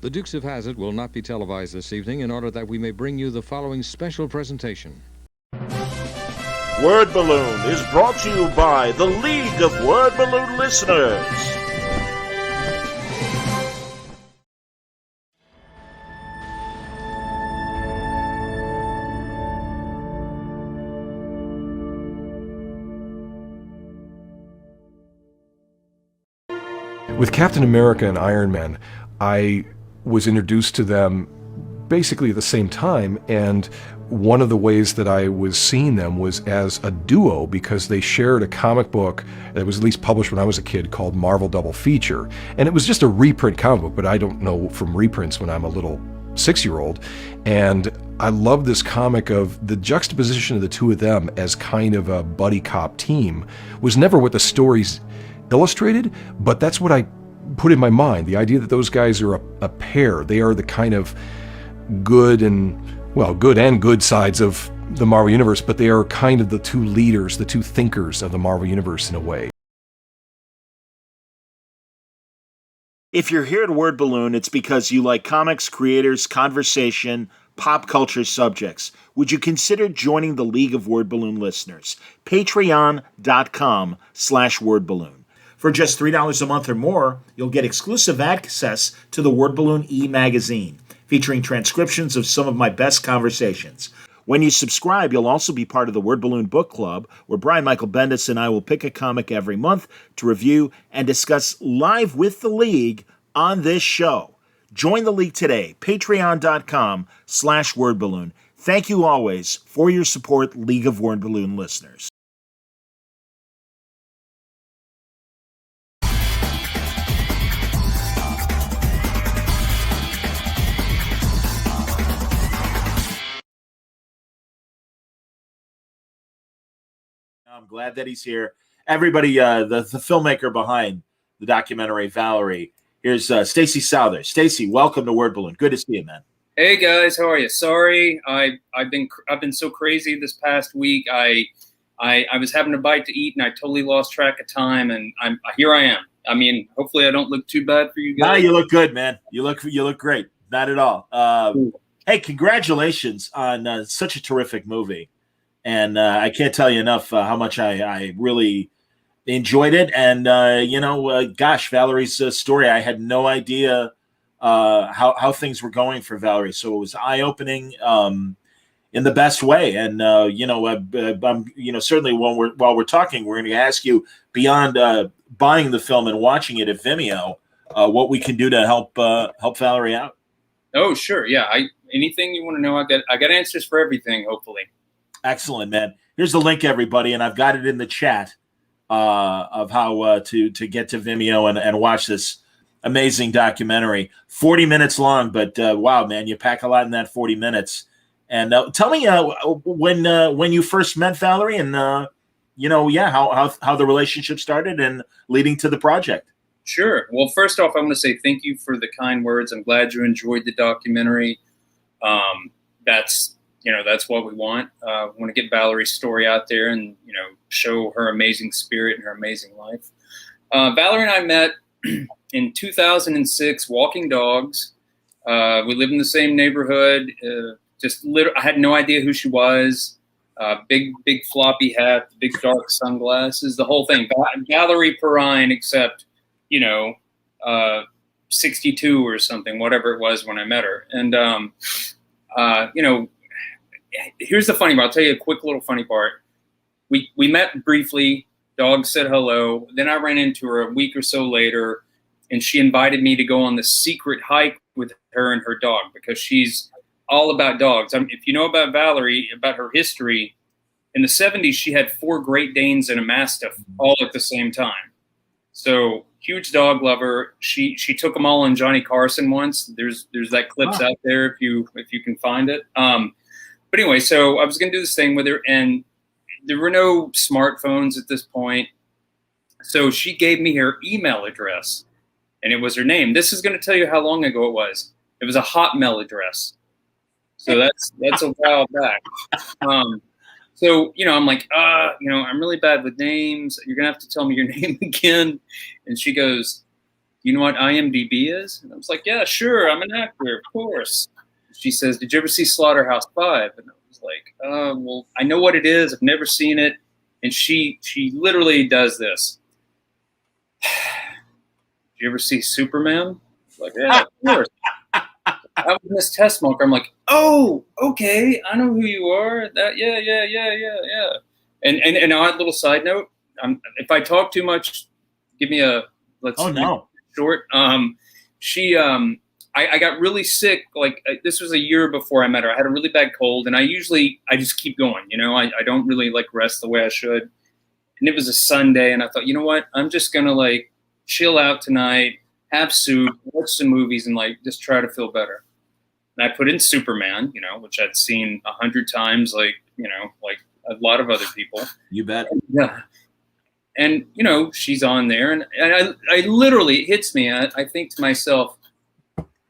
The Dukes of Hazzard will not be televised this evening in order that we may bring you the following special presentation. Word Balloon is brought to you by the League of Word Balloon Listeners. With Captain America and Iron Man, I was introduced to them basically at the same time, and one of the ways that I was seeing them was as a duo because they shared a comic book that was at least published when I was a kid called Marvel Double Feature, and it was just a reprint comic book, but I don't know from reprints when I'm a little 6-year-old, and I love this comic of the juxtaposition of the two of them as kind of a buddy cop team was never what the stories illustrated, but that's what I put in my mind, the idea that those guys are a pair. They are the kind of good and good sides of the Marvel Universe, but they are kind of the two leaders, the two thinkers of the Marvel Universe in a way. If you're here at Word Balloon, it's because you like comics, creators, conversation, pop culture subjects. Would you consider joining the League of Word Balloon Listeners? Patreon.com/wordballoon. For just $3 a month or more, you'll get exclusive access to the Word Balloon e-magazine, featuring transcriptions of some of my best conversations. When you subscribe, you'll also be part of the Word Balloon Book Club, where Brian Michael Bendis and I will pick a comic every month to review and discuss live with the League on this show. Join the League today, patreon.com/wordballoon. Thank you always for your support, League of Word Balloon listeners. I'm glad that he's here. Everybody, the filmmaker behind the documentary, Valerie. Here's Stacey Souther. Stacey, welcome to Word Balloon. Good to see you, man. Hey guys, how are you? Sorry, I've been so crazy this past week. I was having a bite to eat and I totally lost track of time, and here I am. I mean, hopefully I don't look too bad for you guys. No, you look good, man. You look great. Not at all. Hey, congratulations on such a terrific movie. And I can't tell you enough how much I really enjoyed it. And, gosh, Valerie's story, I had no idea how things were going for Valerie. So it was eye-opening in the best way. And, certainly while we're talking, we're going to ask you, beyond buying the film and watching it at Vimeo, what we can do to help Valerie out. Oh, sure. Yeah. Anything you want to know, I got answers for everything, hopefully. Excellent, man. Here's the link, everybody, and I've got it in the chat of how to get to Vimeo and watch this amazing documentary. 40 minutes long, but wow, man, you pack a lot in that 40 minutes. And tell me when you first met Valerie, and how the relationship started and leading to the project. Sure. Well, first off, I want to say thank you for the kind words. I'm glad you enjoyed the documentary. That's what we want. We want to get Valerie's story out there and, show her amazing spirit and her amazing life. Valerie and I met in 2006 walking dogs. We lived in the same neighborhood. I had no idea who she was. Big floppy hat, big dark sunglasses, the whole thing. Valerie Perrine, except, 62 or something, whatever it was when I met her. And, here's the funny part. I'll tell you a quick little funny part. We met briefly. Dog said hello. Then I ran into her a week or so later, and she invited me to go on the secret hike with her and her dog because she's all about dogs. If you know about Valerie, about her history, in the 70s, she had 4 Great Danes and a Mastiff all at the same time. So huge dog lover. She took them all on Johnny Carson once. There's that clips out there if you can find it. But anyway, so I was going to do this thing with her, and there were no smartphones at this point. So she gave me her email address, and it was her name. This is going to tell you how long ago it was. It was a Hotmail address. So that's a while back. So, I'm like, I'm really bad with names. You're going to have to tell me your name again. And she goes, you know what IMDb is? And I was like, yeah, sure, I'm an actor, of course. She says, did you ever see Slaughterhouse Five? And I was like, well, I know what it is. I've never seen it. And she literally does this. Did you ever see Superman? I was like, yeah, of course. I was Miss Tessmacher. I'm like, oh, okay, I know who you are. That, yeah. And an odd little side note: if I talk too much, give me a let's. Oh no. Short. I got really sick. Like this was a year before I met her. I had a really bad cold, and I just keep going. You know, I don't really like rest the way I should. And it was a Sunday, and I thought, you know what? I'm just gonna like chill out tonight, have soup, watch some movies, and like just try to feel better. And I put in Superman, you know, which I'd seen 100 times, like, you know, like a lot of other people. You bet. Yeah. And, you know, she's on there, and I literally, it hits me. I think to myself,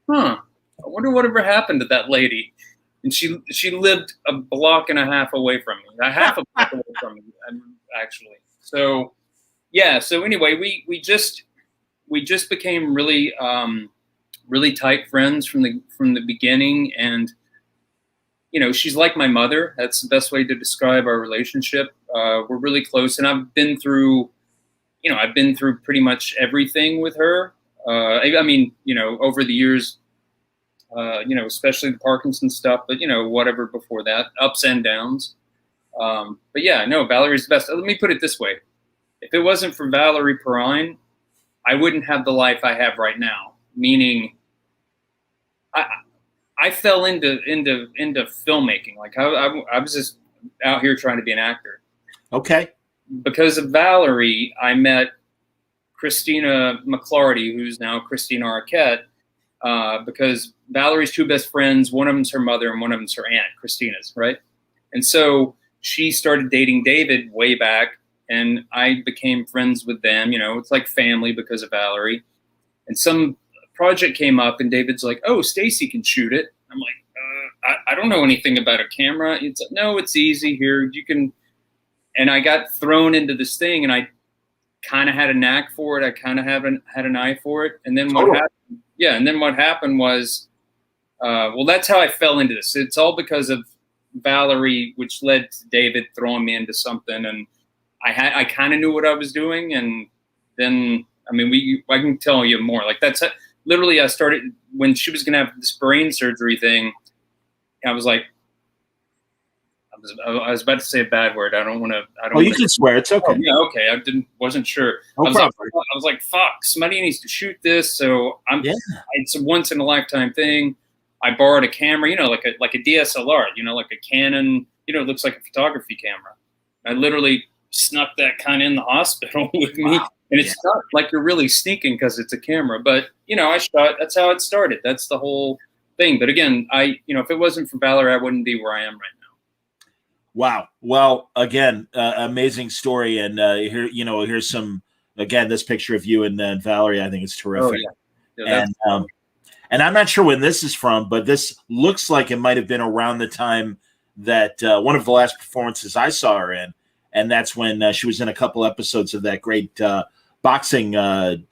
I wonder whatever happened to that lady. And she lived a block and a half away from me, a half a block away from me, actually. So, yeah. So anyway, we just became really, really tight friends from the beginning. And, you know, she's like my mother. That's the best way to describe our relationship. We're really close, and I've been through pretty much everything with her. I mean, you know, over the years, you know, especially the Parkinson's stuff, but, you know, whatever before that, ups and downs. But yeah, no, Valerie's the best. Let me put it this way. If it wasn't for Valerie Perrine, I wouldn't have the life I have right now. Meaning, I fell into filmmaking. Like I was just out here trying to be an actor. Okay. Because of Valerie, I met Christina McClarty, who's now Christina Arquette, because Valerie's two best friends, one of them's her mother and one of them's her aunt, Christina's, right? And so she started dating David way back, and I became friends with them. You know, it's like family because of Valerie. And some project came up, and David's like, oh, Stacey can shoot it. I'm like, I don't know anything about a camera. It's like, no, it's easy here. You can. And I got thrown into this thing, and I kind of had a knack for it. I kind of had an eye for it. And then what happened? Yeah. And then what happened was, well, that's how I fell into this. It's all because of Valerie, which led to David throwing me into something. And I kind of knew what I was doing. And then, I mean, I can tell you more. Like that's literally, I started when she was going to have this brain surgery thing. I was like, I was about to say a bad word. I don't want to. Oh, you can swear. It's okay. Oh, yeah, okay. I wasn't sure. No I problem. was like, fuck, somebody needs to shoot this. So it's a once in a lifetime thing. I borrowed a camera, you know, like a DSLR, you know, like a Canon, you know, it looks like a photography camera. I literally snuck that kind of in the hospital with me. Wow. And it's not like you're really sneaking because it's a camera, but you know, I shot. That's how it started. That's the whole thing. But again, you know, if it wasn't for Valerie, I wouldn't be where I am right now. Wow. Well, again, amazing story. And here's some, again, this picture of you and Valerie. I think it's terrific. Oh, yeah. And I'm not sure when this is from, but this looks like it might have been around the time that one of the last performances I saw her in. And that's when she was in a couple episodes of that great boxing drama.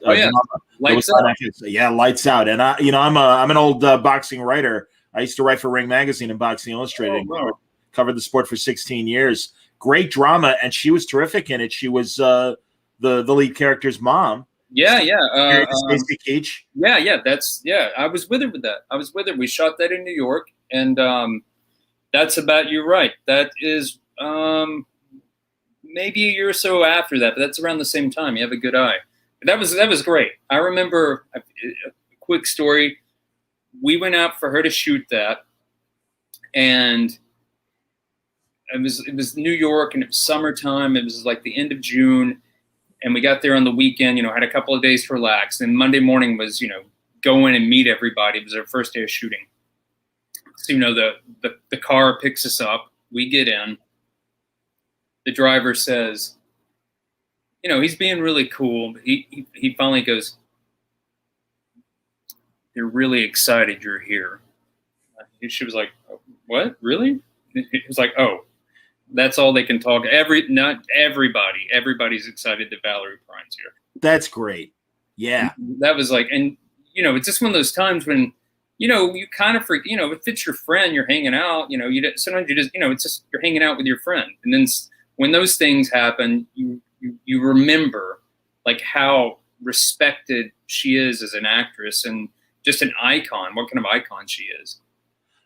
Lights Out. Yeah, Lights Out. And I'm an old boxing writer. I used to write for Ring Magazine and Boxing Illustrated. Oh, wow. Covered the sport for 16 years. Great drama, and she was terrific in it. She was the lead character's mom. Yeah. Stacey Keach. Yeah. I was with her with that. I was with her. We shot that in New York, and that's about, you're right. That is maybe a year or so after that, but that's around the same time. You have a good eye. That was great. I remember a quick story. We went out for her to shoot that, and it was New York, and it was summertime. It was like the end of June, and we got there on the weekend, you know, had a couple of days to relax. And Monday morning was, you know, go in and meet everybody. It was our first day of shooting. So, you know, the car picks us up. We get in. The driver says, you know, he's being really cool. But he finally goes, "They're really excited you're here." She was like, "What? Really?" It was like, "Oh, that's all they can talk." Not everybody. Everybody's excited that Valerie Perrine's here. That's great. Yeah. That was like, and it's just one of those times when, you kind of freak, if it's your friend, you're hanging out, sometimes you just, it's just, you're hanging out with your friend. And then when those things happen, you remember like how respected she is as an actress and just an icon, what kind of icon she is.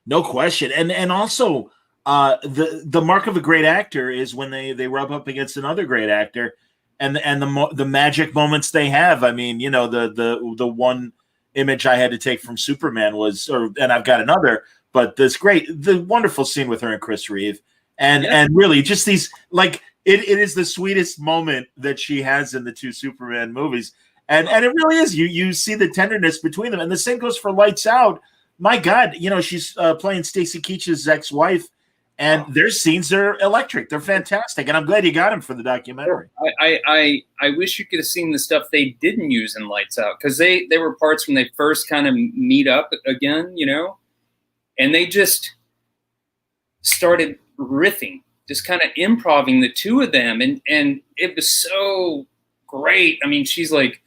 No question. And also the mark of a great actor is when they rub up against another great actor and the magic moments they have. I mean, the one image I had to take from Superman was, and I've got another, but the wonderful scene with her and Chris Reeve. And really just these, like, it is the sweetest moment that she has in the two Superman movies. And it really is. You see the tenderness between them. And the same goes for Lights Out. My God, she's playing Stacy Keach's ex-wife, and their scenes are electric. They're fantastic. And I'm glad you got him for the documentary. I wish you could have seen the stuff they didn't use in Lights Out, because they were parts when they first kind of meet up again, and they just started riffing, just kind of improvising, the two of them. And it was so great. I mean, she's like,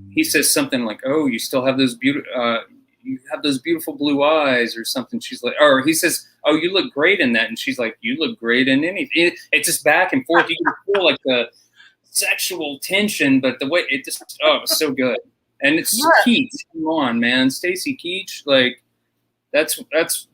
he says something like, "Oh, you still have those beautiful blue eyes," or something. She's like, or he says, "Oh, you look great in that." And she's like, "You look great in anything." It's just back and forth. You can feel like the sexual tension, but the way it just, it was so good. And it's Keach. Come on, man. Stacy Keach, like, that's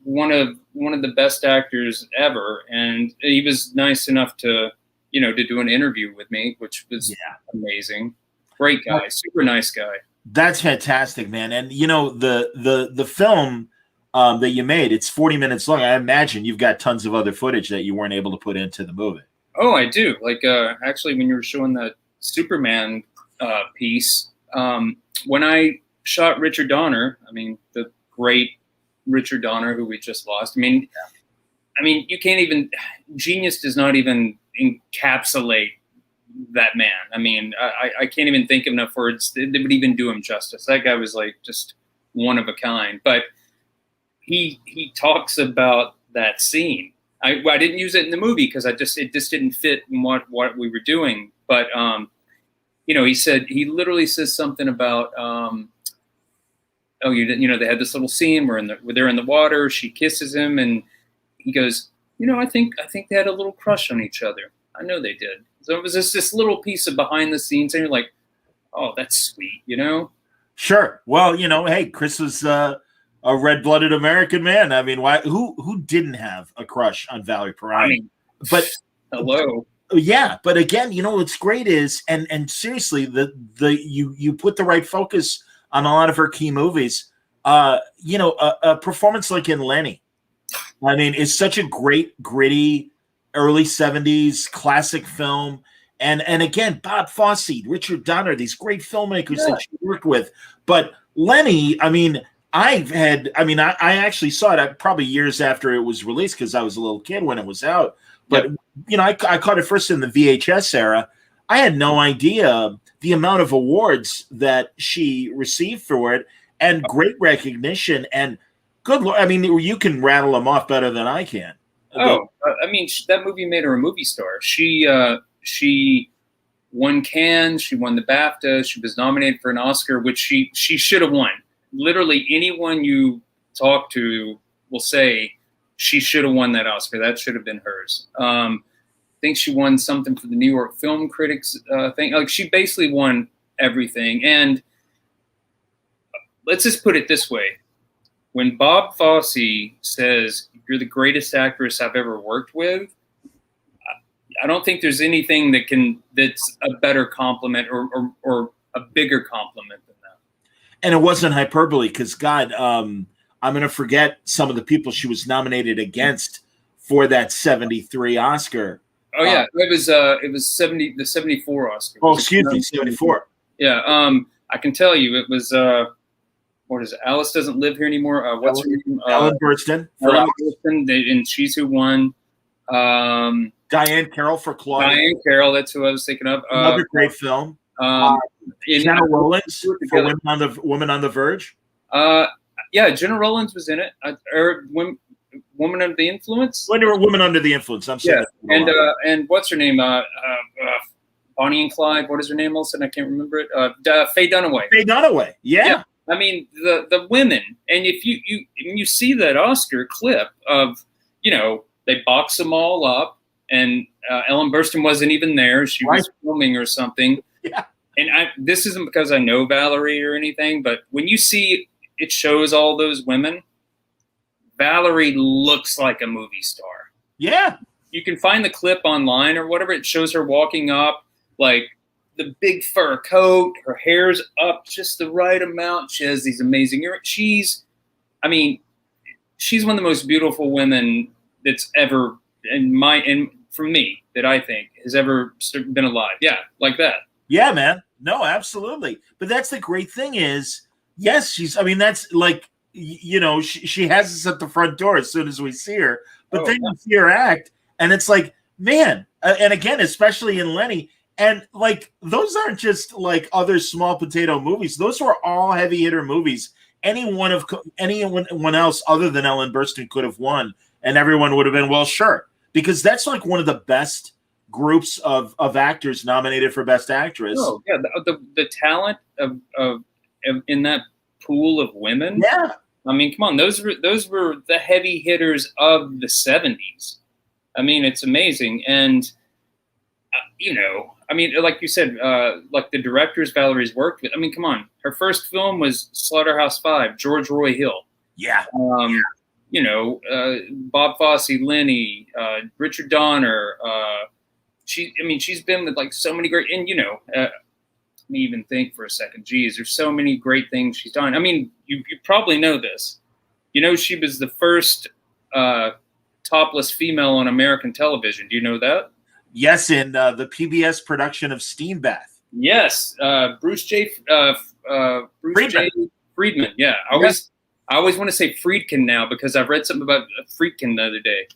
one of the best actors ever. And he was nice enough to, to do an interview with me, which was amazing. Great guy, super nice guy. That's fantastic, man. And the film that you made, it's 40 minutes long. I imagine you've got tons of other footage that you weren't able to put into the movie. Oh, I do. Like, actually, when you were showing the Superman piece, when I shot Richard Donner, I mean, the great Richard Donner, who we just lost. I mean, you can't even, genius does not even encapsulate that man. I mean, I can't even think of enough words that would even do him justice. That guy was like just one of a kind. But he talks about that scene. I didn't use it in the movie because it just didn't fit in what we were doing. But he literally says something about they had this little scene where they're in the water. She kisses him, and he goes, I think they had a little crush on each other. I know they did. So it was just this little piece of behind the scenes, and you're like, oh, that's sweet, Sure. Well, hey, Chris was a red-blooded American man. I mean, who didn't have a crush on Valerie Perrine? I mean, but hello. Yeah, but again, what's great is, and seriously, you put the right focus on a lot of her key movies. A performance like in Lenny, I mean, it's such a great, gritty, early 70s classic film. And again, Bob Fosse, Richard Donner, these great filmmakers that she worked with. But Lenny, I mean, I actually saw it probably years after it was released because I was a little kid when it was out. But, I caught it first in the VHS era. I had no idea the amount of awards that she received for it, and great recognition. And good Lord, I mean, you can rattle them off better than I can. That movie made her a movie star. She won Cannes. She won the BAFTA. She was nominated for an Oscar, which she should have won. Literally anyone you talk to will say she should have won that Oscar. That should have been hers. I think she won something for the New York Film Critics thing. Like, she basically won everything. And let's just put it this way. When Bob Fosse says, "You're the greatest actress I've ever worked with," I don't think there's anything that's a better compliment or a bigger compliment than that. And it wasn't hyperbole, because God, I'm going to forget some of the people she was nominated against for that 73 Oscar. Oh yeah, it was the 74 Oscar. Oh, excuse me, 74. Yeah, I can tell you it was. What is it? Alice Doesn't Live Here Anymore. What's her name? Ellen Burstyn. And she's who won. Diane Carroll for Claudia. Diane Carroll, that's who I was thinking of. Another great film. Jenna Rollins for Women on the Verge. Jenna Rollins was in it. Woman Under the Influence. Woman Under the Influence. I'm sorry. Yeah, and what's her name? Bonnie and Clyde. What is her name? Also, I can't remember it. Faye Dunaway. Faye Dunaway. Yeah. I mean, the women, and if you see that Oscar clip of, they box them all up, and Ellen Burstyn wasn't even there. She was filming or something. Yeah. And this isn't because I know Valerie or anything, but when you see it shows all those women, Valerie looks like a movie star. Yeah. You can find the clip online or whatever. It shows her walking up, like the big fur coat, her hair's up just the right amount. She has these amazing earrings. She's one of the most beautiful women that's ever for me, that I think has ever been alive. Yeah, like that. Yeah, man. No, absolutely. But that's the great thing is, yes, that's like, she has us at the front door as soon as we see her. But then you see her act, and it's like, man. And again, especially in Lenny, and like those aren't just like other small potato movies. Those were all heavy hitter movies. Anyone else other than Ellen Burstyn could have won, and everyone would have been, well, sure, because that's like one of the best groups of actors nominated for Best Actress. Oh yeah, the talent of in that pool of women. Yeah, I mean, come on, those were the heavy hitters of the 70s. I mean, it's amazing, and like you said, like the directors Valerie's worked with. I mean, come on, her first film was Slaughterhouse Five, George Roy Hill. Yeah. Bob Fosse, Lenny, Richard Donner. She's been with like so many great, and let me even think for a second. Geez, there's so many great things she's done. I mean, you probably know this. She was the first topless female on American television. Do you know that? Yes, in the PBS production of Steam Bath. Yes, Bruce J. Friedman. Yeah, I always want to say Friedkin now because I've read something about Friedkin the other day.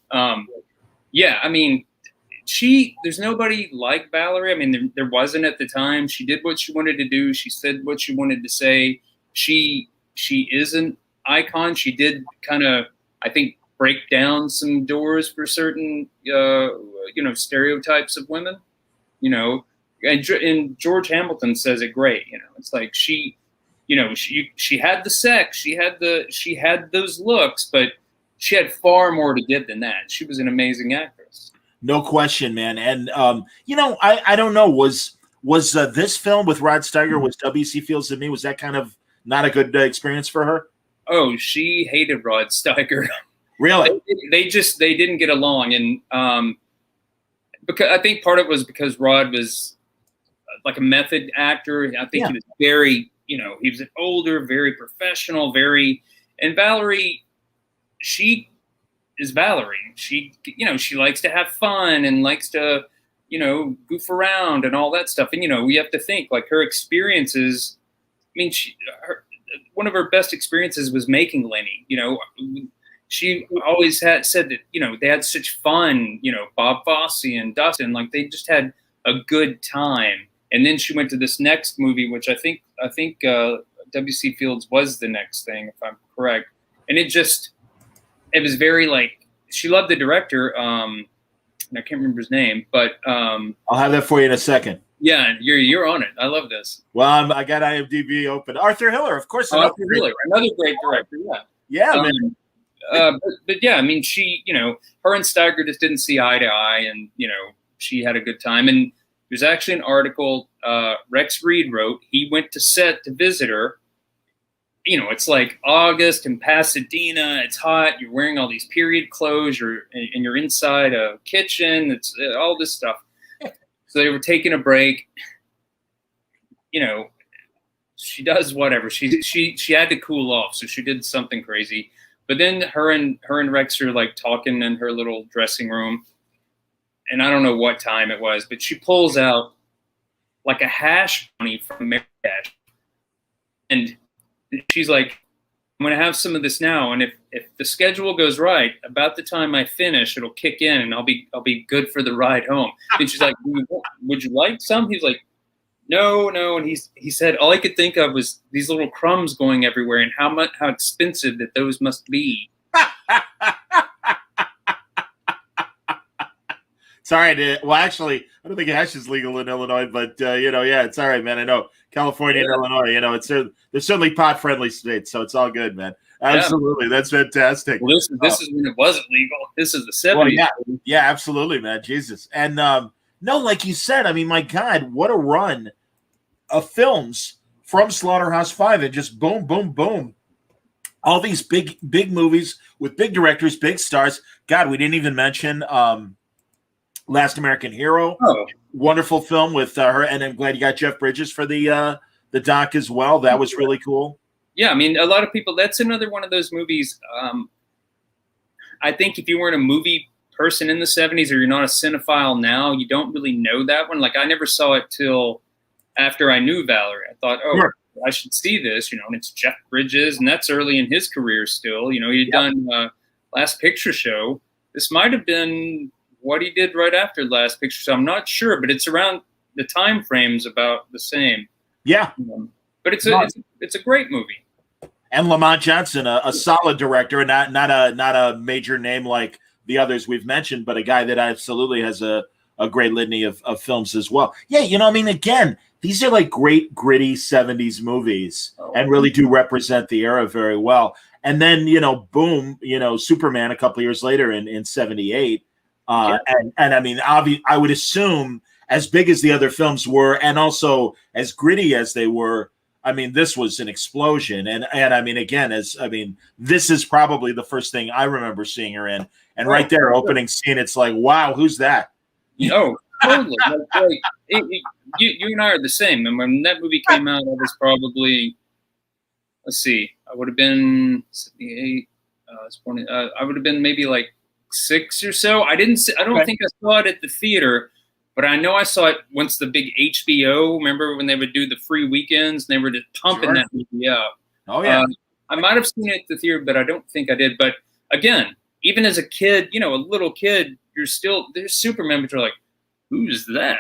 There's nobody like Valerie. I mean, there wasn't at the time. She did what she wanted to do. She said what she wanted to say. She is an icon. She did kind of, I think, break down some doors for certain, stereotypes of women. And George Hamilton says it great. It's like she had the sex, she had those looks, but she had far more to give than that. She was an amazing actress. No question, man. And I don't know. Was this film with Rod Steiger, was W.C. Fields and Me, was that kind of not a good experience for her? Oh, she hated Rod Steiger. Really? They didn't get along, and because I think part of it was because Rod was like a method actor. I think he was very, he was an older, very professional, and Valerie, she is Valerie. She likes to have fun and likes to, goof around and all that stuff. And, we have to think like her experiences. I mean, one of her best experiences was making Lenny. She always said that, they had such fun, Bob Fosse and Dustin, like they just had a good time. And then she went to this next movie, which I think W.C. Fields was the next thing, if I'm correct. And it was very like, she loved the director. And I can't remember his name, but I'll have that for you in a second. Yeah, you're on it. I love this. Well, I got IMDb open. Arthur Hiller, of course. Arthur Hiller, another great director. Yeah. Yeah, man. But yeah, I mean, she, her and Steiger just didn't see eye to eye, and she had a good time. And there's actually an article Rex Reed wrote. He went to set to visit her. It's like August in Pasadena. It's hot. You're wearing all these period clothes. You're inside a kitchen. It's all this stuff. So they were taking a break. She does whatever. She had to cool off, so she did something crazy. But then her and Rex are like talking in her little dressing room, and I don't know what time it was, but she pulls out like a hash brownie from Marrakesh, and she's like, "I'm gonna have some of this now, and if the schedule goes right, about the time I finish, it'll kick in, and I'll be good for the ride home." And she's like, "Would you like some?" He's like, No, and he said all I could think of was these little crumbs going everywhere and how expensive that those must be. It's all right. Well, actually, I don't think hash is legal in Illinois, but yeah, it's all right, man. I know California and Illinois. They're certainly pot-friendly states, so it's all good, man. Absolutely, that's fantastic. Well, this is when it wasn't legal. This is the 70s. Well, yeah, absolutely, man. Jesus, and no, like you said, I mean, my God, what a run of films from Slaughterhouse Five, and just boom, boom, boom. All these big movies with big directors, big stars. God, we didn't even mention Last American Hero. Oh. Wonderful film with her, and I'm glad you got Jeff Bridges for the doc as well. That was really cool. Yeah, I mean, a lot of people. That's another one of those movies. I think if you weren't a movie person in the 70s, or you're not a cinephile now, you don't really know that one. Like, I never saw it till after I knew Valerie. I thought, sure, I should see this, and it's Jeff Bridges, and that's early in his career still. He'd done Last Picture Show. This might have been what he did right after Last Picture Show. I'm not sure, but it's around the time frames about the same. Yeah. But it's a great movie. And Lamont Johnson, a solid director, not a major name like the others we've mentioned, but a guy that absolutely has a great litany of films as well. Yeah, again, these are like great, gritty 70s movies and really do represent the era very well. And then, boom, Superman a couple years later in 78. And I mean, I would assume as big as the other films were and also as gritty as they were, I mean, this was an explosion. And I mean, again, this is probably the first thing I remember seeing her in. And right there, opening scene, it's like, wow, who's that? Totally. You and I are the same. And when that movie came out, I was probably, let's see, I would have been 78. I would have been maybe like 6 or so. I don't think I saw it at the theater, but I know I saw it once the big HBO. Remember when they would do the free weekends and they were just pumping that movie out? Oh yeah. I might have seen it at the theater, but I don't think I did. But again, even as a kid, a little kid, there's Superman, but you're like, who's that?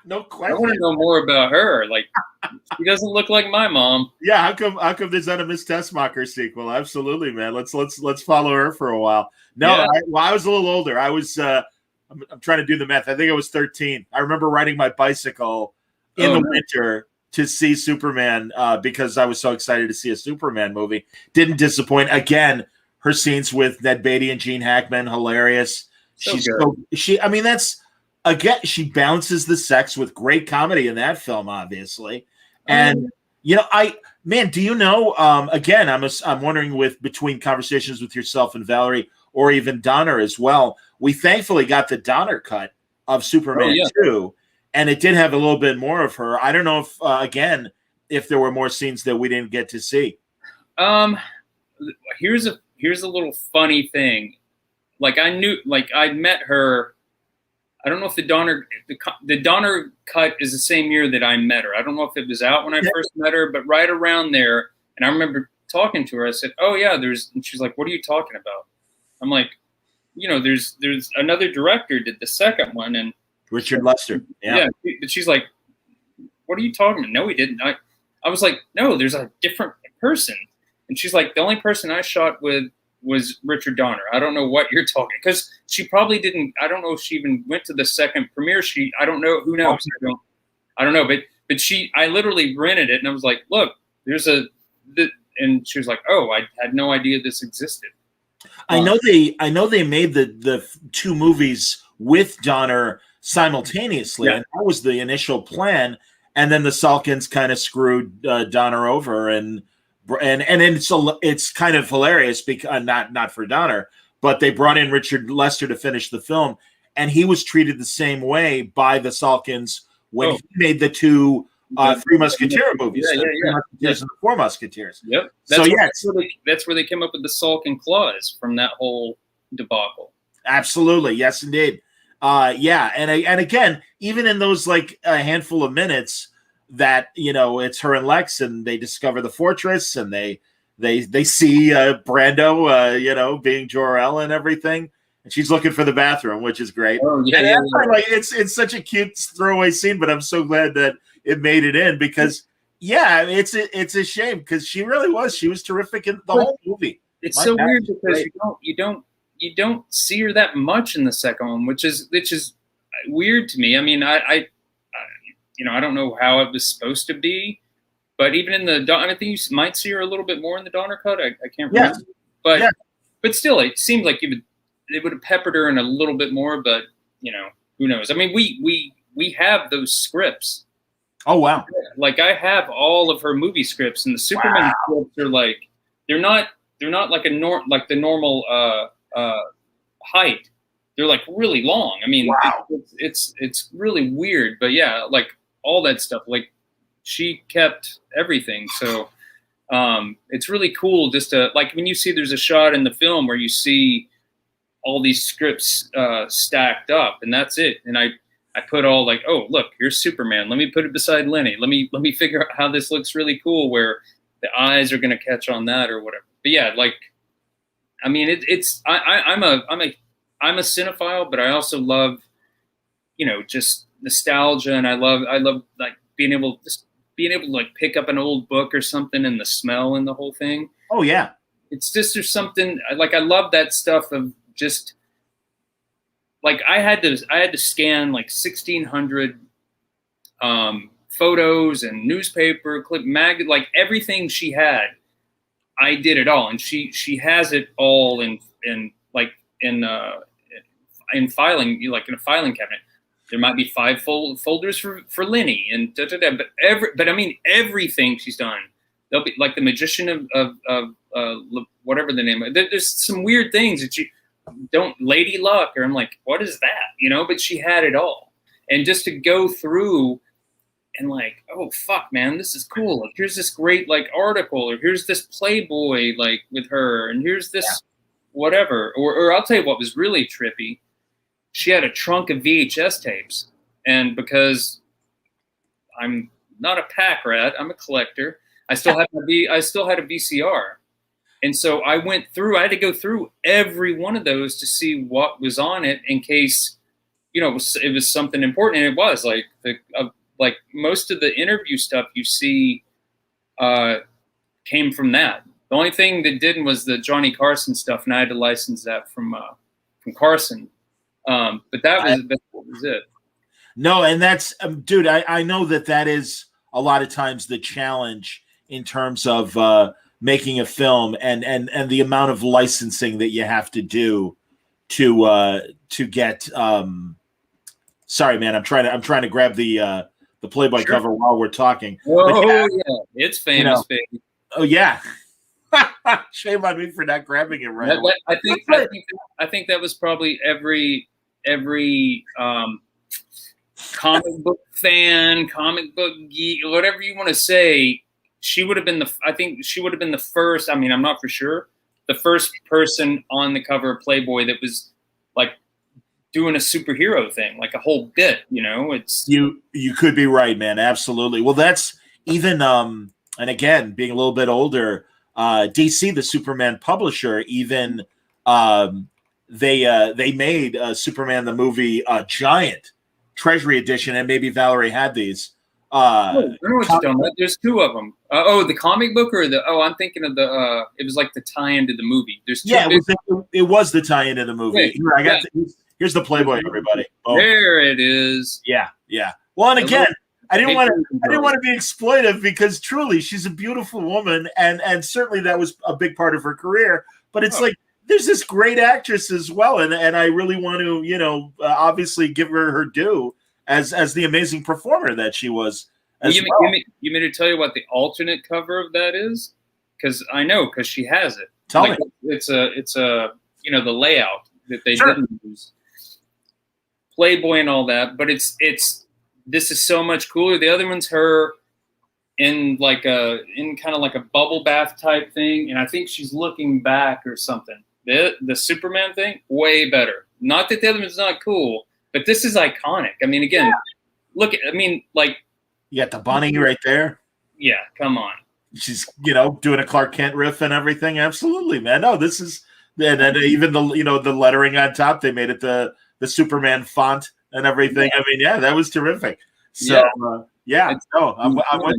No question. I want to know more about her. Like, she doesn't look like my mom. Yeah, how come there's not a Miss Tessmacher sequel? Absolutely, man. Let's follow her for a while. No, yeah. I was a little older. I was I'm trying to do the math. I think I was 13. I remember riding my bicycle in the winter to see Superman because I was so excited to see a Superman movie. Didn't disappoint. Again, her scenes with Ned Beatty and Gene Hackman, hilarious. She balances the sex with great comedy in that film, obviously. And do you know? Again, I'm wondering between conversations with yourself and Valerie, or even Donner as well. We thankfully got the Donner cut of Superman 2, and it did have a little bit more of her. I don't know if there were more scenes that we didn't get to see. Here's a little funny thing. Like I met her. I don't know if the Donner cut is the same year that I met her. I don't know if it was out when I first met her, but right around there. And I remember talking to her. I said, "Oh yeah, and she's like, "What are you talking about?" I'm like, there's another director did the second one, and Richard Lester. Yeah. But she's like, "What are you talking about?" No, he didn't. I was like, "No, there's a different person." And she's like, "The only person I shot with was Richard Donner. I don't know what you're talking," because she probably didn't. I don't know if she even went to the second premiere. I don't know. Who knows? I don't know. But I literally rented it, and I was like, "Look, and she was like, "Oh, I had no idea this existed." I know they made the two movies with Donner simultaneously, and that was the initial plan. And then the Salkins kind of screwed Donner over, and it's kind of hilarious because not for Donner, but they brought in Richard Lester to finish the film, and he was treated the same way by the Salkins when he made the two Three Musketeer movies, Three Musketeers and the Four Musketeers. Yep. That's where they came up with the Salkin clause from that whole debacle. Absolutely, yes, indeed. And again, even in those like a handful of minutes that it's her and Lex, and they discover the fortress, and they see Brando, being Jor-El and everything, and she's looking for the bathroom, which is great. Oh yeah, like it's such a cute throwaway scene, but I'm so glad that it made it in because it's a shame because she was terrific in the whole movie. It's so weird because you you don't see her that much in the second one, which is weird to me. I mean, I don't know how it was supposed to be, but even in the, I think you might see her a little bit more in the Donner cut. I can't remember, but still, it seems like they would have peppered her in a little bit more. But who knows? I mean, we have those scripts. Oh wow! Like I have all of her movie scripts, and the Superman scripts are like they're not like the normal height. They're like really long. I mean, it's really weird, but yeah, like all that stuff. Like she kept everything, so it's really cool just to like when you see there's a shot in the film where you see all these scripts stacked up, and that's it. And I put all like, oh look, here's Superman. Let me put it beside Lenny. Let me figure out how this looks really cool, where the eyes are gonna catch on that or whatever. But yeah, like I mean, I'm a cinephile, but I also love, just nostalgia, and I love like being able to like pick up an old book or something and the smell and the whole thing. Oh yeah, it's just there's something like I love that stuff of just like I had to scan like 1,600 photos and newspaper clip like everything she had. I did it all, and she has it all in filing, like in a filing cabinet. There might be 5 folders for Lenny and but I mean everything she's done. There'll be like the Magician of whatever the name. There's some weird things that you don't Lady Luck, or I'm like, what is that? But she had it all, and just to go through. And like, oh fuck, man, this is cool. Like, here's this great like article, or here's this Playboy like with her, and here's this whatever. Or I'll tell you what was really trippy. She had a trunk of VHS tapes, and because I'm not a pack rat, I'm a collector. I still had a VCR, and so I had to go through every one of those to see what was on it in case, it was something important, and it was like like most of the interview stuff you see came from that. The only thing that didn't was the Johnny Carson stuff, and I had to license that from Carson. But that was it. No, and that's dude. I know that is a lot of times the challenge in terms of making a film, and the amount of licensing that you have to do to get. Sorry, man. I'm trying to grab the Playboy cover while we're talking. Oh yeah, it's famous, baby. Oh yeah. Shame on me for not grabbing it right away. I think that was probably every comic book fan, comic book geek, whatever you want to say. She would have been the first. I mean, I'm not for sure. The first person on the cover of Playboy that was like doing a superhero thing, like a whole bit, it's you could be right, man. Absolutely. Well, that's even and again, being a little bit older, DC, the Superman publisher, even they made Superman the movie Giant Treasury Edition, and maybe Valerie had these. I don't know what you're talking about. There's 2 of them. The comic book, or I'm thinking of the. It was like the tie-in to the movie. There's 2. Yeah, it was the tie-in to the movie. Here, here's the Playboy, everybody. Oh. There it is. Yeah. Well, and again, I didn't want to be exploitive, because truly she's a beautiful woman, and certainly that was a big part of her career. But it's like there's this great actress as well, and I really want to obviously give her due as the amazing performer that she was. You mean to tell you what the alternate cover of that is? Because she has it. Tell me. It's a the layout that they didn't use. Playboy and all that, but this is so much cooler. The other one's her in kind of like a bubble bath type thing, and I think she's looking back or something. The Superman thing, way better. Not that the other one's not cool, but this is iconic. I mean, again, look. You got the bunny right there. Yeah, come on. She's doing a Clark Kent riff and everything. Absolutely, man. No, this is and even the lettering on top. They made it the Superman font and everything. I mean, yeah, that was terrific. So, I'm with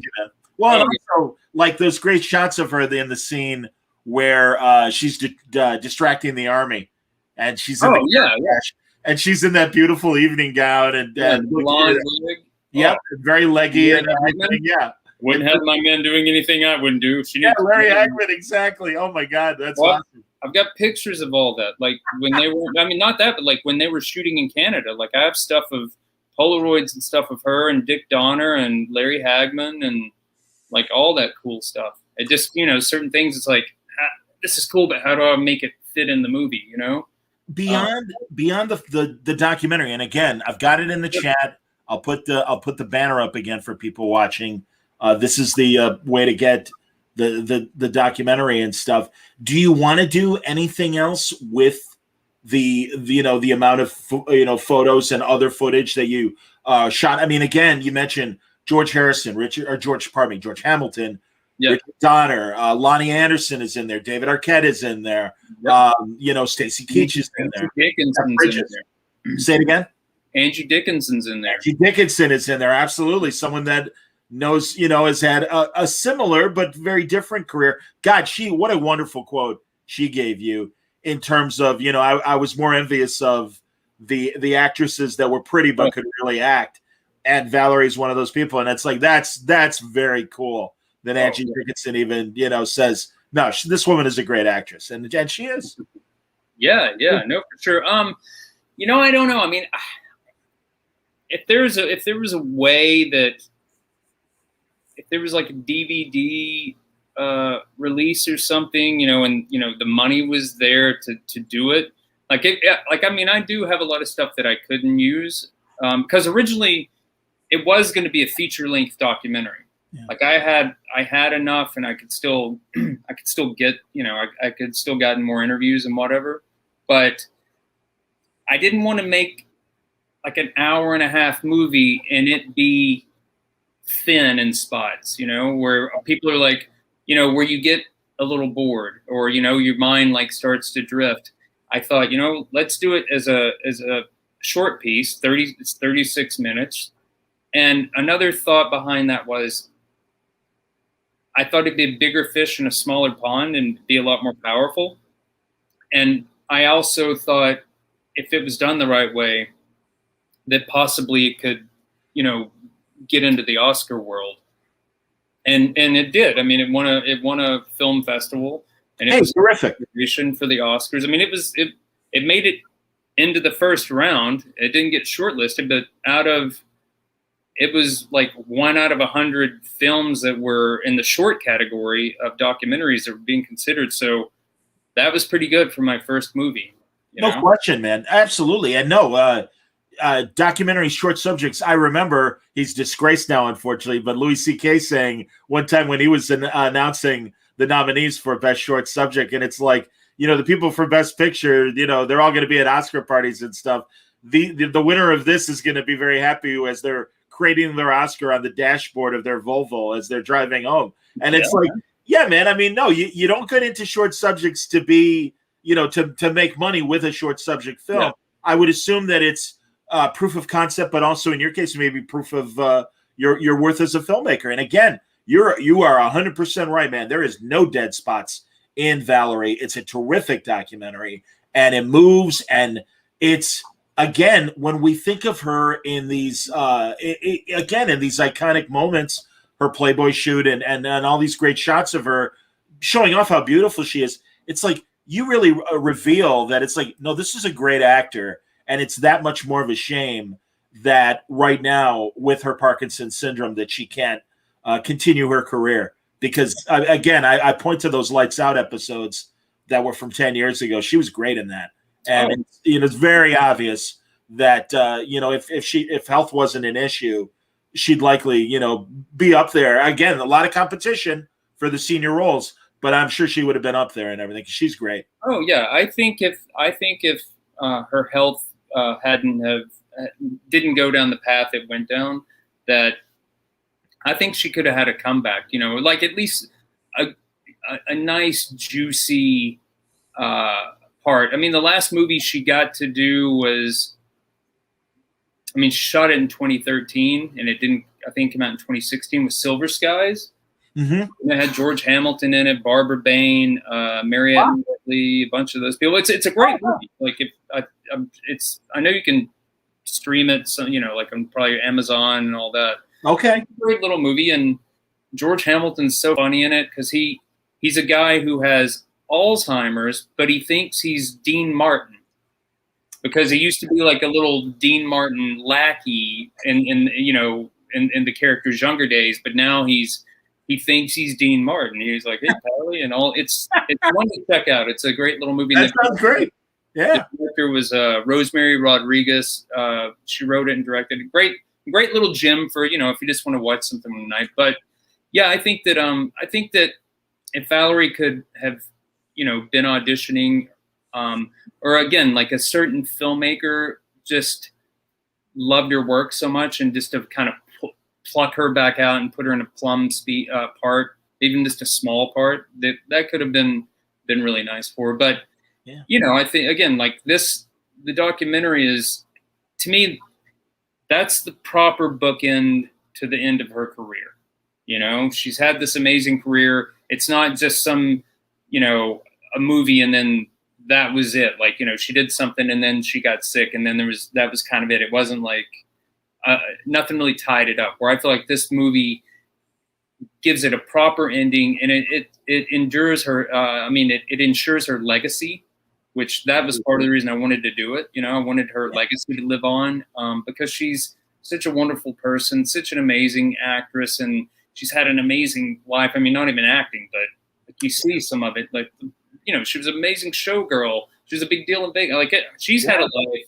you, man. Well, and also, like those great shots of her in the scene where she's distracting the army, and she's in Oh the yeah, yeah. and she's in that beautiful evening gown and blonde wig. Yep, very leggy Larry and everything. Hagman? Yeah, Wouldn't have my men doing anything I wouldn't do. She needs Larry Hagman, exactly. Oh my God, that's awesome. I've got pictures of all that. Like when they were, I mean, not that, but like when they were shooting in Canada. Like I have stuff of Polaroids and stuff of her and Dick Donner and Larry Hagman and like all that cool stuff. It just, certain things. It's like, this is cool, but how do I make it fit in the movie? Beyond the documentary, and again, I've got it in the chat. I'll put the banner up again for people watching. This is the way to get the documentary and stuff. Do you want to do anything else with the amount of photos and other footage that you shot? I mean, again, you mentioned George Harrison, George Hamilton, Richard Donner, Lonnie Anderson is in there, David Arquette is in there, Stacy Keach is in there. Say it again. Angie Dickinson's in there. Angie Dickinson is in there. Absolutely. Someone that knows, has had a similar but very different career. God, what a wonderful quote she gave you in terms of, I was more envious of the actresses that were pretty but could really act. And Valerie's one of those people. And it's like, that's very cool that Angie Dickinson even, says, no, this woman is a great actress. And she is. Yeah, no, for sure. I don't know. I mean, if there was a way that, if there was like a DVD release or something, and the money was there to do it, I do have a lot of stuff that I couldn't use because originally it was going to be a feature-length documentary. Yeah. Like I had enough, and I could still get, I could still gotten more interviews and whatever, but I didn't want to make like an hour-and-a-half movie and it be thin in spots, where people are like, where you get a little bored or, your mind like starts to drift. I thought, let's do it as a short piece, 36 minutes. And another thought behind that was, I thought it'd be a bigger fish in a smaller pond and be a lot more powerful. And I also thought if it was done the right way, that possibly it could, get into the Oscar world. And it did. I mean, it won a film festival, and it was terrific for the Oscars. I mean, it made it into the first round. It didn't get shortlisted, but it was like 1 out of 100 films that were in the short category of documentaries that were being considered. So that was pretty good for my first movie. No question, man. Absolutely. And no, documentary short subjects. I remember, he's disgraced now, unfortunately, but Louis C.K. saying one time when he was announcing the nominees for Best Short Subject, and it's like, the people for Best Picture, they're all going to be at Oscar parties and stuff. The winner of this is going to be very happy as they're creating their Oscar on the dashboard of their Volvo as they're driving home. And it's like, yeah, man, I mean, no, you don't get into short subjects to be, to make money with a short subject film. Yeah. I would assume that it's proof of concept, but also in your case, maybe proof of your worth as a filmmaker. And again, you are 100% right, man. There is no dead spots in Valerie. It's a terrific documentary, and it moves, and it's, again, when we think of her in these in these iconic moments, her Playboy shoot and all these great shots of her showing off how beautiful she is, it's like you really reveal that it's like, no, this is a great actor, and it's that much more of a shame that right now with her Parkinson's syndrome that she can't continue her career. Because again, I point to those Lights Out episodes that were from 10 years ago. She was great in that. And it's very obvious that if health wasn't an issue, she'd likely be up there. Again, a lot of competition for the senior roles, but I'm sure she would have been up there and everything. She's great. Oh yeah, I think if her health didn't go down the path it went down, that I think she could have had a comeback. Like at least a nice juicy part. I mean, the last movie she got to do was, she shot it in 2013, and it didn't, I think, come out in 2016 with Silver Skies. Mm-hmm. And it had George Hamilton in it, Barbara Bain, Mariette Buckley, a bunch of those people. It's a great movie. Like I know you can stream it, so like on probably Amazon and all that. Okay. It's a great little movie, and George Hamilton's so funny in it because he's a guy who has Alzheimer's, but he thinks he's Dean Martin because he used to be like a little Dean Martin lackey in the character's younger days, but now he thinks he's Dean Martin. He's like, hey, Pally, and all. It's one to check out. It's a great little movie. That sounds great. Yeah. The director was Rosemary Rodriguez. She wrote it and directed it. Great little gem for, if you just want to watch something tonight. But yeah, I think that if Valerie could have, been auditioning, or again, like a certain filmmaker just loved her work so much, and just to kind of pluck her back out and put her in a plum part, even just a small part, that could have been really nice for her. But I think again, like the documentary is, to me, that's the proper bookend to the end of her career. She's had this amazing career. It's not just some, a movie and then that was it. Like, she did something and then she got sick and then that was kind of it. It wasn't like nothing really tied it up, where I feel like this movie gives it a proper ending, and it endures her. It ensures her legacy, which that was part of the reason I wanted to do it. I wanted her legacy to live on, because she's such a wonderful person, such an amazing actress, and she's had an amazing life. I mean, not even acting, but like you see some of it. Like, she was an amazing showgirl. She was a big deal in Vegas. Like, she's had a life.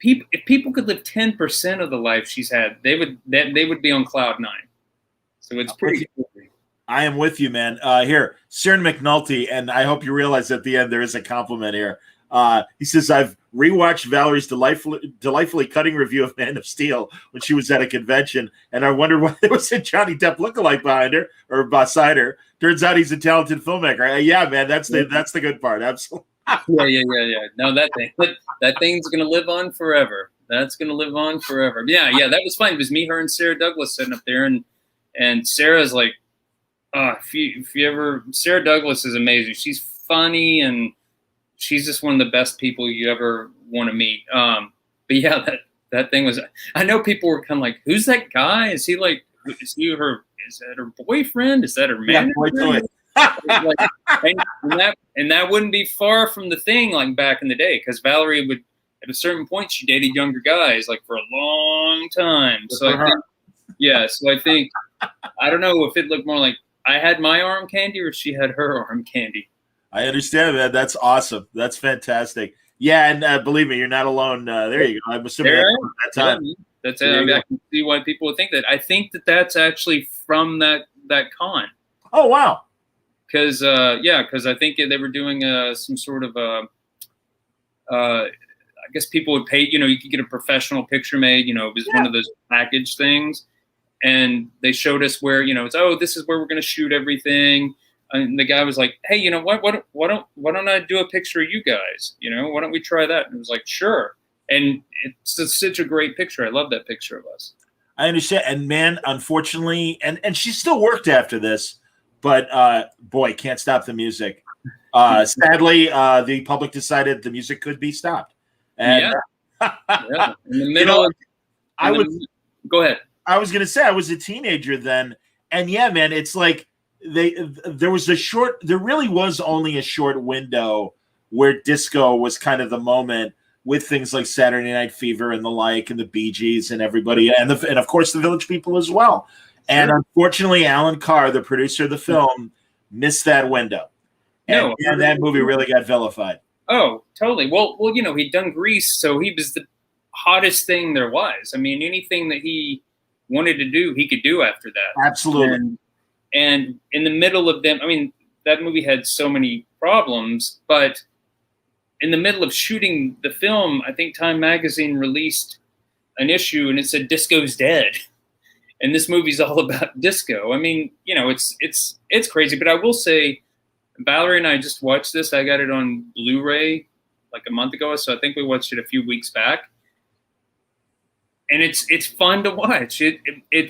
If people could live 10% of the life she's had, they would be on cloud 9. So it's pretty cool. I am with you, man. Here, Cern McNulty, and I hope you realize at the end there is a compliment here. He says, I've rewatched Valerie's delightfully cutting review of Man of Steel when she was at a convention, and I wondered why there was a Johnny Depp lookalike behind her or beside her. Turns out he's a talented filmmaker. Yeah, man, that's the good part. Absolutely. Yeah. No, that thing's gonna live on forever. That's gonna live on forever. Yeah. That was fun. It was me, her, and Sarah Douglas sitting up there, and Sarah's like, if you ever, Sarah Douglas is amazing. She's funny and she's just one of the best people you ever want to meet. But yeah, that thing was. I know people were kind of like, "Who's that guy? Is he like? Is that her boyfriend? Is that her manager?" and that wouldn't be far from the thing, like back in the day, because Valerie would, at a certain point, she dated younger guys like for a long time. So I think I don't know if it looked more like I had my arm candy or she had her arm candy. I understand that. That's awesome. That's fantastic. Yeah, and believe me, you're not alone. There you go. I'm assuming that time. That's it. I can see why people would think that. I think that's actually from that con. Oh, wow. Because I think they were doing some sort of I guess people would pay. You could get a professional picture made. It was one of those package things, and they showed us where this is where we're going to shoot everything. And the guy was like, "Hey, you know what? Why don't I do a picture of you guys? Why don't we try that?" And it was like, "Sure." And it's such a great picture. I love that picture of us. I understand. And man, unfortunately, and she still worked after this, but boy, can't stop the music. Sadly, the public decided the music could be stopped. And, yeah. In the middle, go ahead. I was going to say I was a teenager then, and yeah, man, it's like there really was only a short window where disco was kind of the moment, with things like Saturday Night Fever and the like, and the Bee Gees and everybody, and of course the Village People as well. Sure. And unfortunately, Alan Carr, the producer of the film, missed that window, and that movie really got vilified. Oh, totally. Well, he'd done Grease, so he was the hottest thing there was. I mean, anything that he wanted to do, he could do after that. Absolutely. And in the middle of them, I mean, that movie had so many problems, but in the middle of shooting the film, I think Time Magazine released an issue and it said "Disco's dead," and this movie's all about disco. I mean, it's crazy. But I will say, Valerie and I just watched this. I got it on Blu-ray like a month ago, so I think we watched it a few weeks back. And it's fun to watch. It's a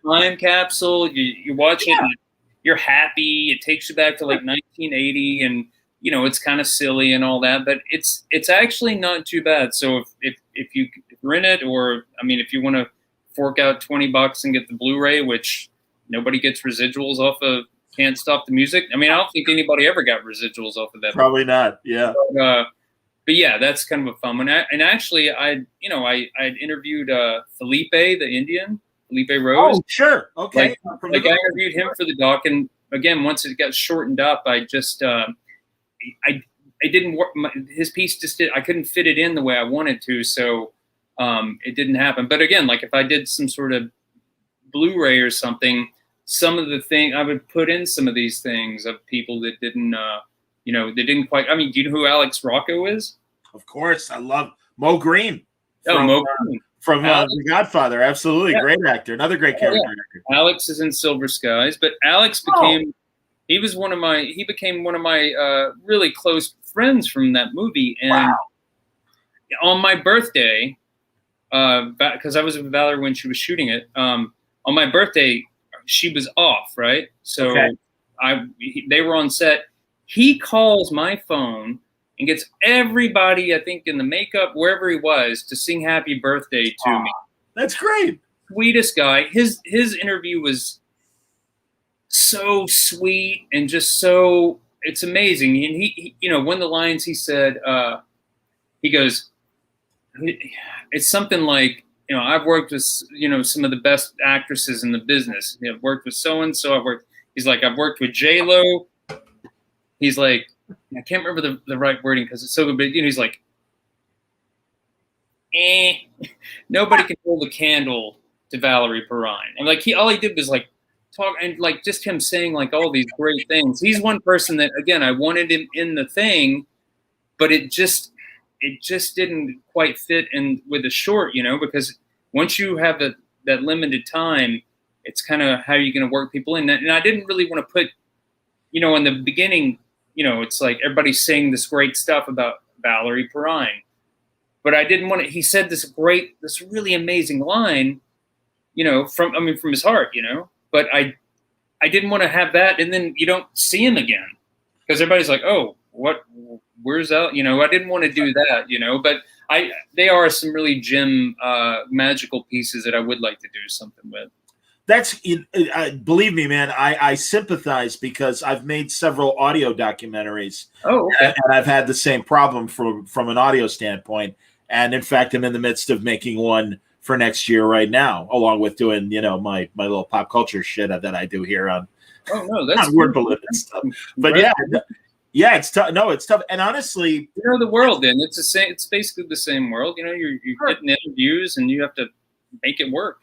time capsule. You watch it. And you're happy. It takes you back to like 1980, and it's kind of silly and all that, but it's actually not too bad. So if you're in it, or if you want to fork out $20 and get the Blu-ray, which nobody gets residuals off of Can't Stop the Music. I don't think anybody ever got residuals off of that. Probably not. Yeah. But yeah, that's kind of a fun one. And actually, I'd interviewed Felipe, the Indian, Felipe Rose. Oh, sure. Okay. I interviewed him for the doc, and again, once it got shortened up, I just I didn't work. His piece just did. I couldn't fit it in the way I wanted to, so it didn't happen. But again, like if I did some sort of Blu-ray or something, some of the thing I would put in some of these things of people that didn't, they didn't quite. Do you know who Alex Rocco is? Of course, I love Moll Green. Moll Green. From The Godfather. Absolutely. Yeah. Great actor. Another great character actor. Alex is in Silver Skies, but Alex became, he became one of my really close friends from that movie. And on my birthday, because I was with Valerie when she was shooting it, on my birthday, she was off, right? So they were on set. He calls my phone and gets everybody, I think, in the makeup, wherever he was, to sing happy birthday to me. That's great. Sweetest guy. His interview was so sweet and just so, it's amazing. And he one of the lines he said, he goes, it's something like, I've worked with, some of the best actresses in the business. I've worked with so-and-so. He's like, I've worked with J-Lo. He's like, I can't remember the right wording because it's so good, but he's like, nobody can hold a candle to Valerie Perrine. And like all he did was like talk, and like just him saying like all these great things. He's one person that, again, I wanted him in the thing, but it just didn't quite fit in with the short, because once you have that limited time, it's kind of how you're going to work people in. And I didn't really want to put, in the beginning, it's like everybody's saying this great stuff about Valerie Perrine, but I didn't want to. He said this really amazing line, from his heart, But I didn't want to have that, and then you don't see him again because everybody's like, oh, what? Where's that? I didn't want to do that, But they are some really magical pieces that I would like to do something with. That's believe me, man. I sympathize because I've made several audio documentaries. Oh, okay. And I've had the same problem from an audio standpoint. And in fact, I'm in the midst of making one for next year right now, along with doing my little pop culture shit that I do here on. Oh no, that's word balloon and stuff. But yeah, it's tough. No, it's tough. And honestly, the world. Then it's the same. It's basically the same world. You're getting interviews, and you have to make it work.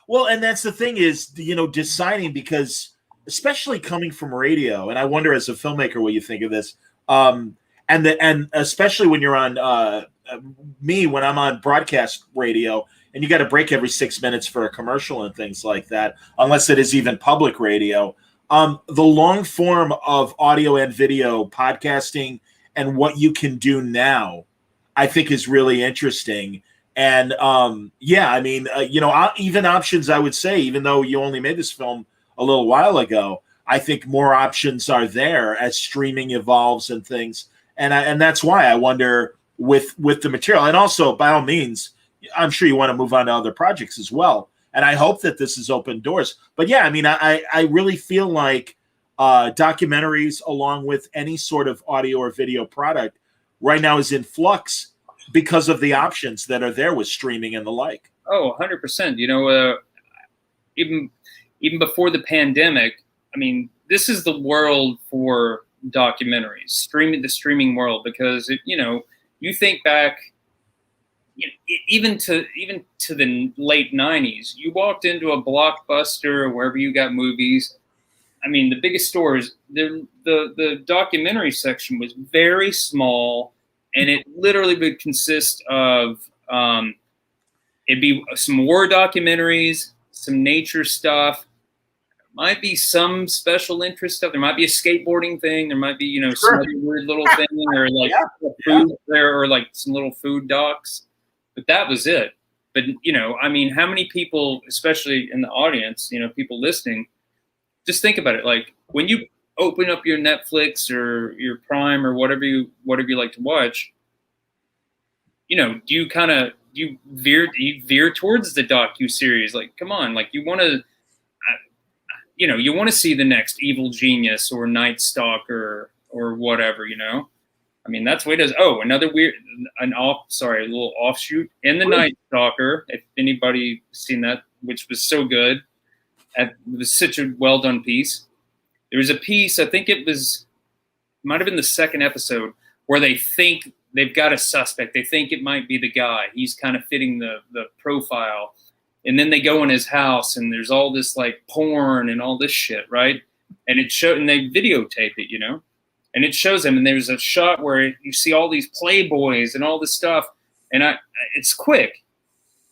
Well, and that's the thing is, deciding, because especially coming from radio, and I wonder as a filmmaker what you think of this, and especially when you're on when I'm on broadcast radio, and you got to break every 6 minutes for a commercial and things like that, unless it is even public radio. The long form of audio and video podcasting and what you can do now, I think is really interesting. And even options, I would say, even though you only made this film a little while ago, I think more options are there as streaming evolves and things. And that's why I wonder with the material, and also by all means, I'm sure you want to move on to other projects as well. And I hope that this has opened doors. But yeah, I really feel like documentaries, along with any sort of audio or video product, right now is in flux because of the options that are there with streaming and the like. Oh, 100%. Even before the pandemic, this is the world for documentaries, the streaming world, because you think back, even to the late 90s, you walked into a Blockbuster or wherever you got movies. The biggest stores, the documentary section was very small, and it literally would consist of it'd be some war documentaries, some nature stuff, might be some special interest stuff. There might be a skateboarding thing. There might be some other weird little thing, or like food there, or like some little food docs. But that was it. But how many people, especially in the audience, people listening, just think about it. Like when you open up your Netflix or your Prime or whatever you like to watch, you know, you veer towards the docu-series. Like, come on, like you want to, you know, you want to see the next Evil Genius or Night Stalker or whatever, you know. I mean, that's what it is. Oh, another a little offshoot in the Night Stalker. If anybody seen that, which was so good, it was such a well done piece. There was a piece, I think might have been the second episode, where they think they've got a suspect. They think it might be the guy. He's kind of fitting the profile. And then they go in his house and there's all this like porn and all this shit, right? And they videotape it, you know? And it shows him, and there's a shot where you see all these Playboys and all this stuff, and it's quick.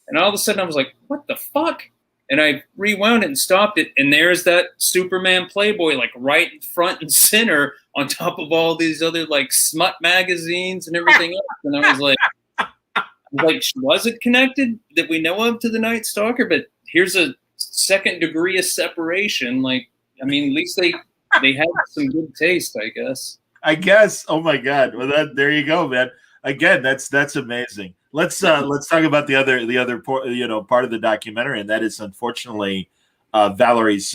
And all of a sudden I was like, what the fuck? And I rewound it and stopped it, and there's that Superman Playboy like right front and center on top of all these other like smut magazines and everything else. And I was like, was it connected that we know of to the Night Stalker? But here's a second degree of separation. Like, I mean, at least they had some good taste, I guess. Oh my God. Well, there you go, man. Again, that's amazing. Let's talk about the other part of the documentary, and that is unfortunately Valerie's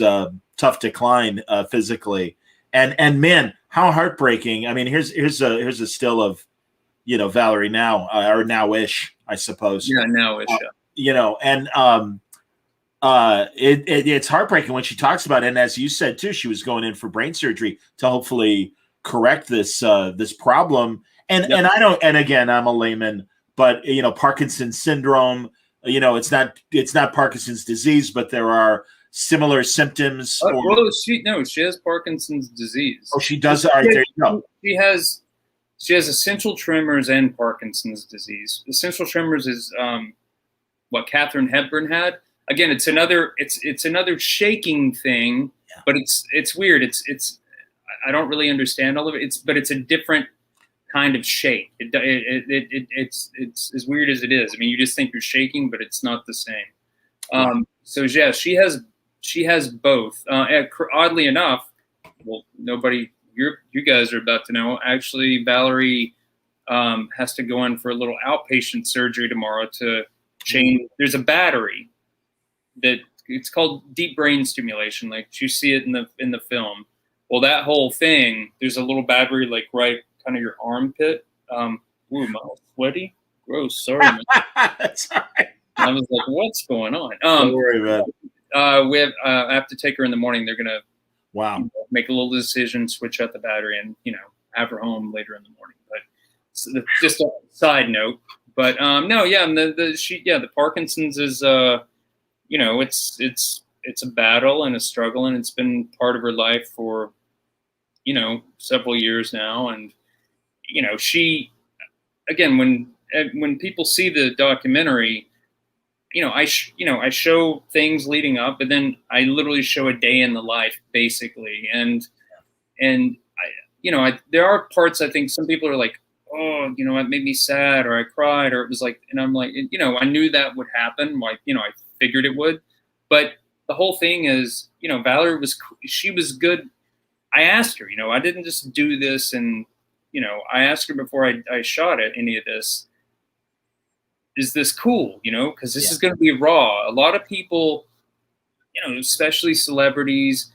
tough decline physically, and man, how heartbreaking. I mean, here's a still of, you know, Valerie now, or now-ish, I suppose. Yeah, now-ish. You know, and it's heartbreaking when she talks about it. And as you said too, she was going in for brain surgery to hopefully correct this problem. And Yep. and again, I'm a layman, but you know, Parkinson's syndrome, you know, it's not Parkinson's disease, but there are similar symptoms. She has Parkinson's disease. Oh, she does. All right, there you go. She has essential tremors and Parkinson's disease. Essential tremors is what Katharine Hepburn had. Again, it's another shaking thing, yeah. But it's weird. It's I don't really understand all of it. But it's a different kind of shake. It's as weird as it is. I mean, you just think you're shaking, but it's not the same. So yeah, she has both. Oddly enough, well, nobody. You guys are about to know. Actually, Valerie has to go in for a little outpatient surgery tomorrow to change. There's a battery that it's called deep brain stimulation. Like you see it in the film. Well, that whole thing, there's a little battery like right kind of your armpit. Ooh, my sweaty, gross. Sorry, man. That's all right. I was like, what's going on? Don't worry, man. I have to take her in the morning. They're gonna make a little decision, switch out the battery, and have her home later in the morning. But just a side note. But no, yeah, and the Parkinson's is it's a battle and a struggle, and it's been part of her life for several years now. And she, again, when people see the documentary, I show things leading up, but then I literally show a day in the life, basically. And there are parts, I think some people are like, oh, it made me sad, or I cried, or it was like, and I'm like, I knew that would happen. Like, I figured it would. But the whole thing is, Valerie she was good. I asked her, I didn't just do this. And, I asked her before I shot any of this, is this cool? Because this is going to be raw. A lot of people, especially celebrities,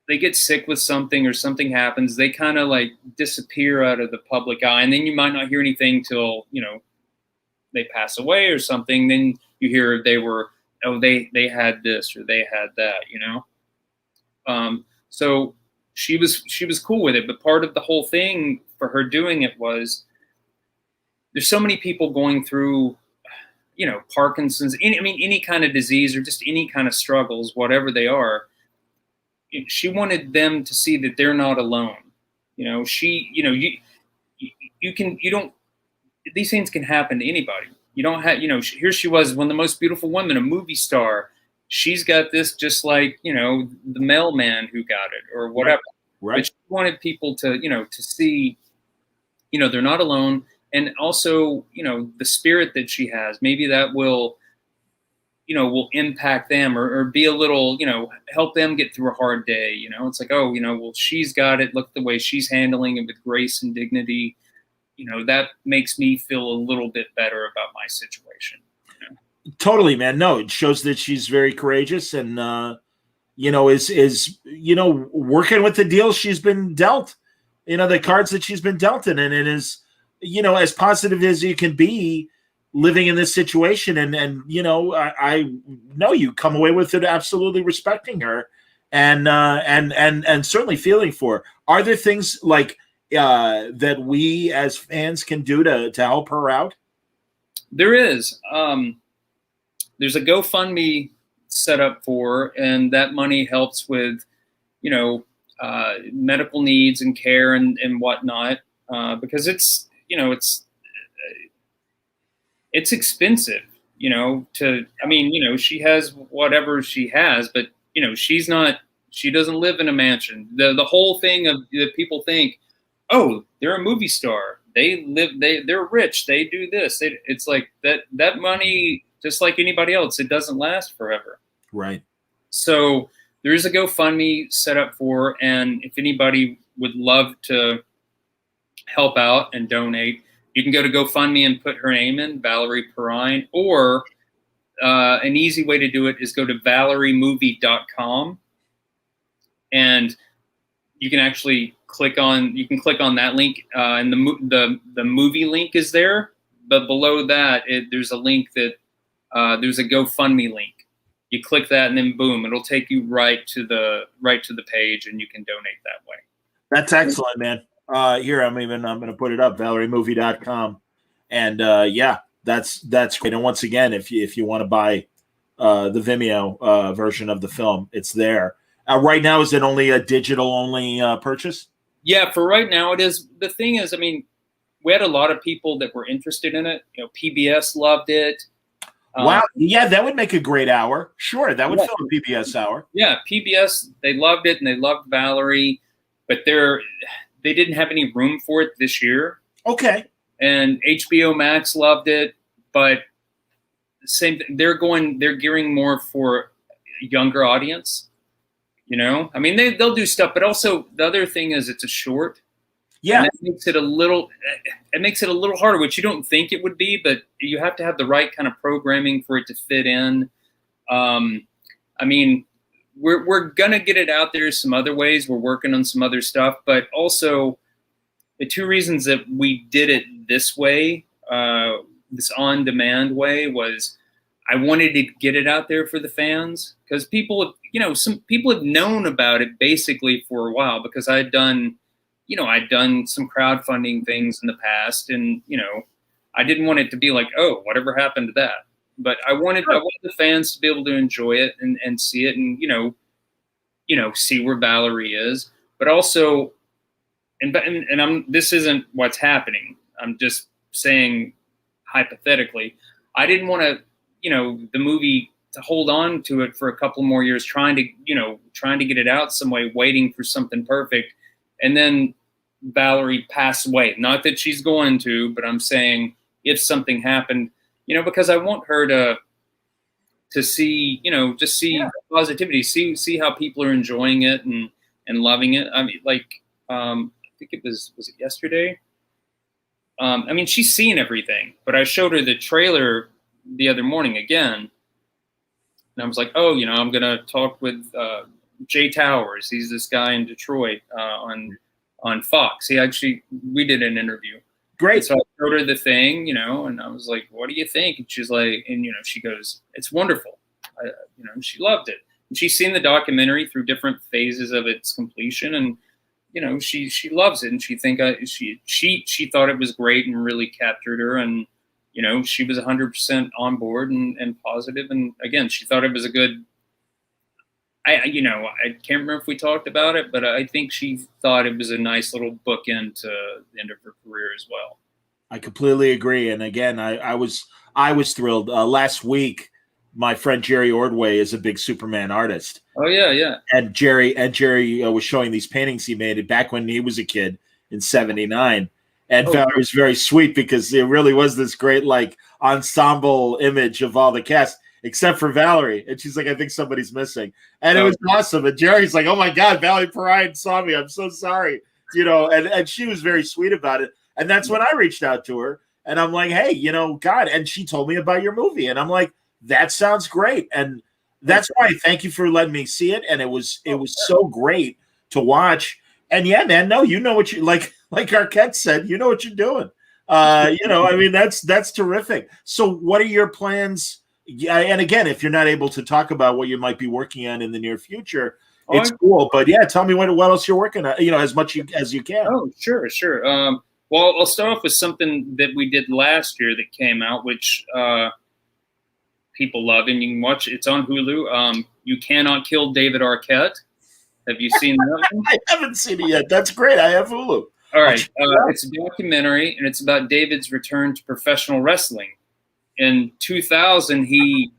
they get sick with something or something happens. They kind of like disappear out of the public eye. And then you might not hear anything till, they pass away or something. Then you hear they had this or they had that, So she was cool with it. But part of the whole thing for her doing it was, there's so many people going through, Parkinson's, any kind of disease or just any kind of struggles, whatever they are. She wanted them to see that they're not alone. These things can happen to anybody. You don't have, here she was, one of the most beautiful women, a movie star. She's got this just like, the mailman who got it or whatever. Right. But she wanted people to, to see, they're not alone. And also, the spirit that she has, maybe that will, will impact them or be a little, help them get through a hard day. It's like, oh, well, she's got it. Look the way she's handling it with grace and dignity. That makes me feel a little bit better about my situation. Totally, man. No, it shows that she's very courageous and, is working with the deal she's been dealt, the cards that she's been dealt in. And it is, as positive as you can be living in this situation. And I know you come away with it absolutely respecting her and certainly feeling for her. Are there things like that we as fans can do to help her out? There is. There's a GoFundMe set up for, and that money helps with, medical needs and care and whatnot, because it's expensive, she has whatever she has, but, she doesn't live in a mansion. The whole thing of that people think, oh, they're a movie star. They're rich. They do this. It's like that money, just like anybody else, it doesn't last forever. Right. So there is a GoFundMe set up for, and if anybody would love to help out and donate, you can go to GoFundMe and put her name in, Valerie Perrine, or an easy way to do it is go to valeriemovie.com, and you can actually click on that link, and the movie link is there, but below that there's a link that there's a GoFundMe link. You click that, and then boom, it'll take you right to the page, and you can donate that way. That's excellent, man. Here, I'm going to put it up, valeriemovie.com. And that's great. And once again, if you want to buy the Vimeo version of the film, it's there. Right now, is it only a digital only purchase? Yeah, for right now it is. The thing is, we had a lot of people that were interested in it. PBS loved it. Wow. Yeah, that would make a great hour. Sure, that would fill a PBS hour. Yeah, PBS, they loved it, and they loved Valerie, but they didn't have any room for it this year. Okay. And HBO Max loved it, but same thing. They're gearing more for a younger audience. They'll do stuff, but also the other thing is it's a short. Yeah, and it makes it a little harder, which you don't think it would be, but you have to have the right kind of programming for it to fit in. We're gonna get it out there some other ways. We're working on some other stuff, but also the two reasons that we did it this way, this on-demand way, was I wanted to get it out there for the fans, because some people have known about it basically for a while, because I'd done some crowdfunding things in the past, and I didn't want it to be like, oh, whatever happened to that. But I wanted the fans to be able to enjoy it and see it, and see where Valerie is. But also, this isn't what's happening. I'm just saying hypothetically, I didn't want to, the movie to hold on to it for a couple more years, trying to get it out some way, waiting for something perfect. And then Valerie passed away. Not that she's going to, but I'm saying if something happened, because I want her to see, just see positivity, see how people are enjoying it and loving it. I think it was it yesterday? She's seen everything, but I showed her the trailer the other morning again. And I was like, oh, I'm going to talk with Jay Towers. He's this guy in Detroit on Fox. We did an interview. Great. And so I showed her the thing, and I was like, what do you think? And she's like, and, she goes, it's wonderful. She loved it. And she's seen the documentary through different phases of its completion. And, she loves it. And she thought it was great and really captured her. And, she was 100% on board and positive. And again, she thought it was a good, I can't remember if we talked about it, but I think she thought it was a nice little bookend to the end of her career as well. I completely agree. And again, I was thrilled. Last week, my friend Jerry Ordway is a big Superman artist. Oh yeah. And Jerry was showing these paintings he made back when he was a kid in '79. And Valerie was very sweet, because it really was this great ensemble image of all the cast. except for Valerie. And she's like, I think somebody's missing. And it was awesome. And Jerry's like, oh my God, Valerie Perrine saw me. I'm so sorry. And she was very sweet about it. And that's when I reached out to her. And I'm like, hey, God. And she told me about your movie. And I'm like, that sounds great. And that's why thank you for letting me see it. And it was so great to watch. And yeah, man, no, you know what you like Arquette said, you know what you're doing. I mean, that's terrific. So what are your plans? Yeah, and again, if you're not able to talk about what you might be working on in the near future, it's cool. But yeah, tell me what else you're working on, as much as you can. Oh, sure. Well, I'll start off with something that we did last year that came out, which people love, and you can watch it. It's on Hulu. You Cannot Kill David Arquette. Have you seen that one? I haven't seen it yet. That's great. I have Hulu. All right. It's a documentary, and it's about David's return to professional wrestling. In 2000, he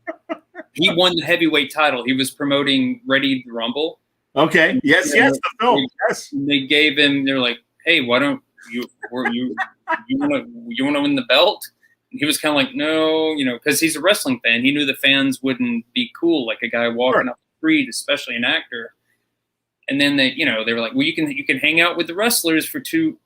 won the heavyweight title. He was promoting Ready to Rumble. Okay. Yes, the film. Yes. They gave him. They're like, "Hey, why don't you want to win the belt?" And he was kind of like, "No," because he's a wrestling fan. He knew the fans wouldn't be cool, like a guy walking up the street, especially an actor. And then they were like, well, you can hang out with the wrestlers for two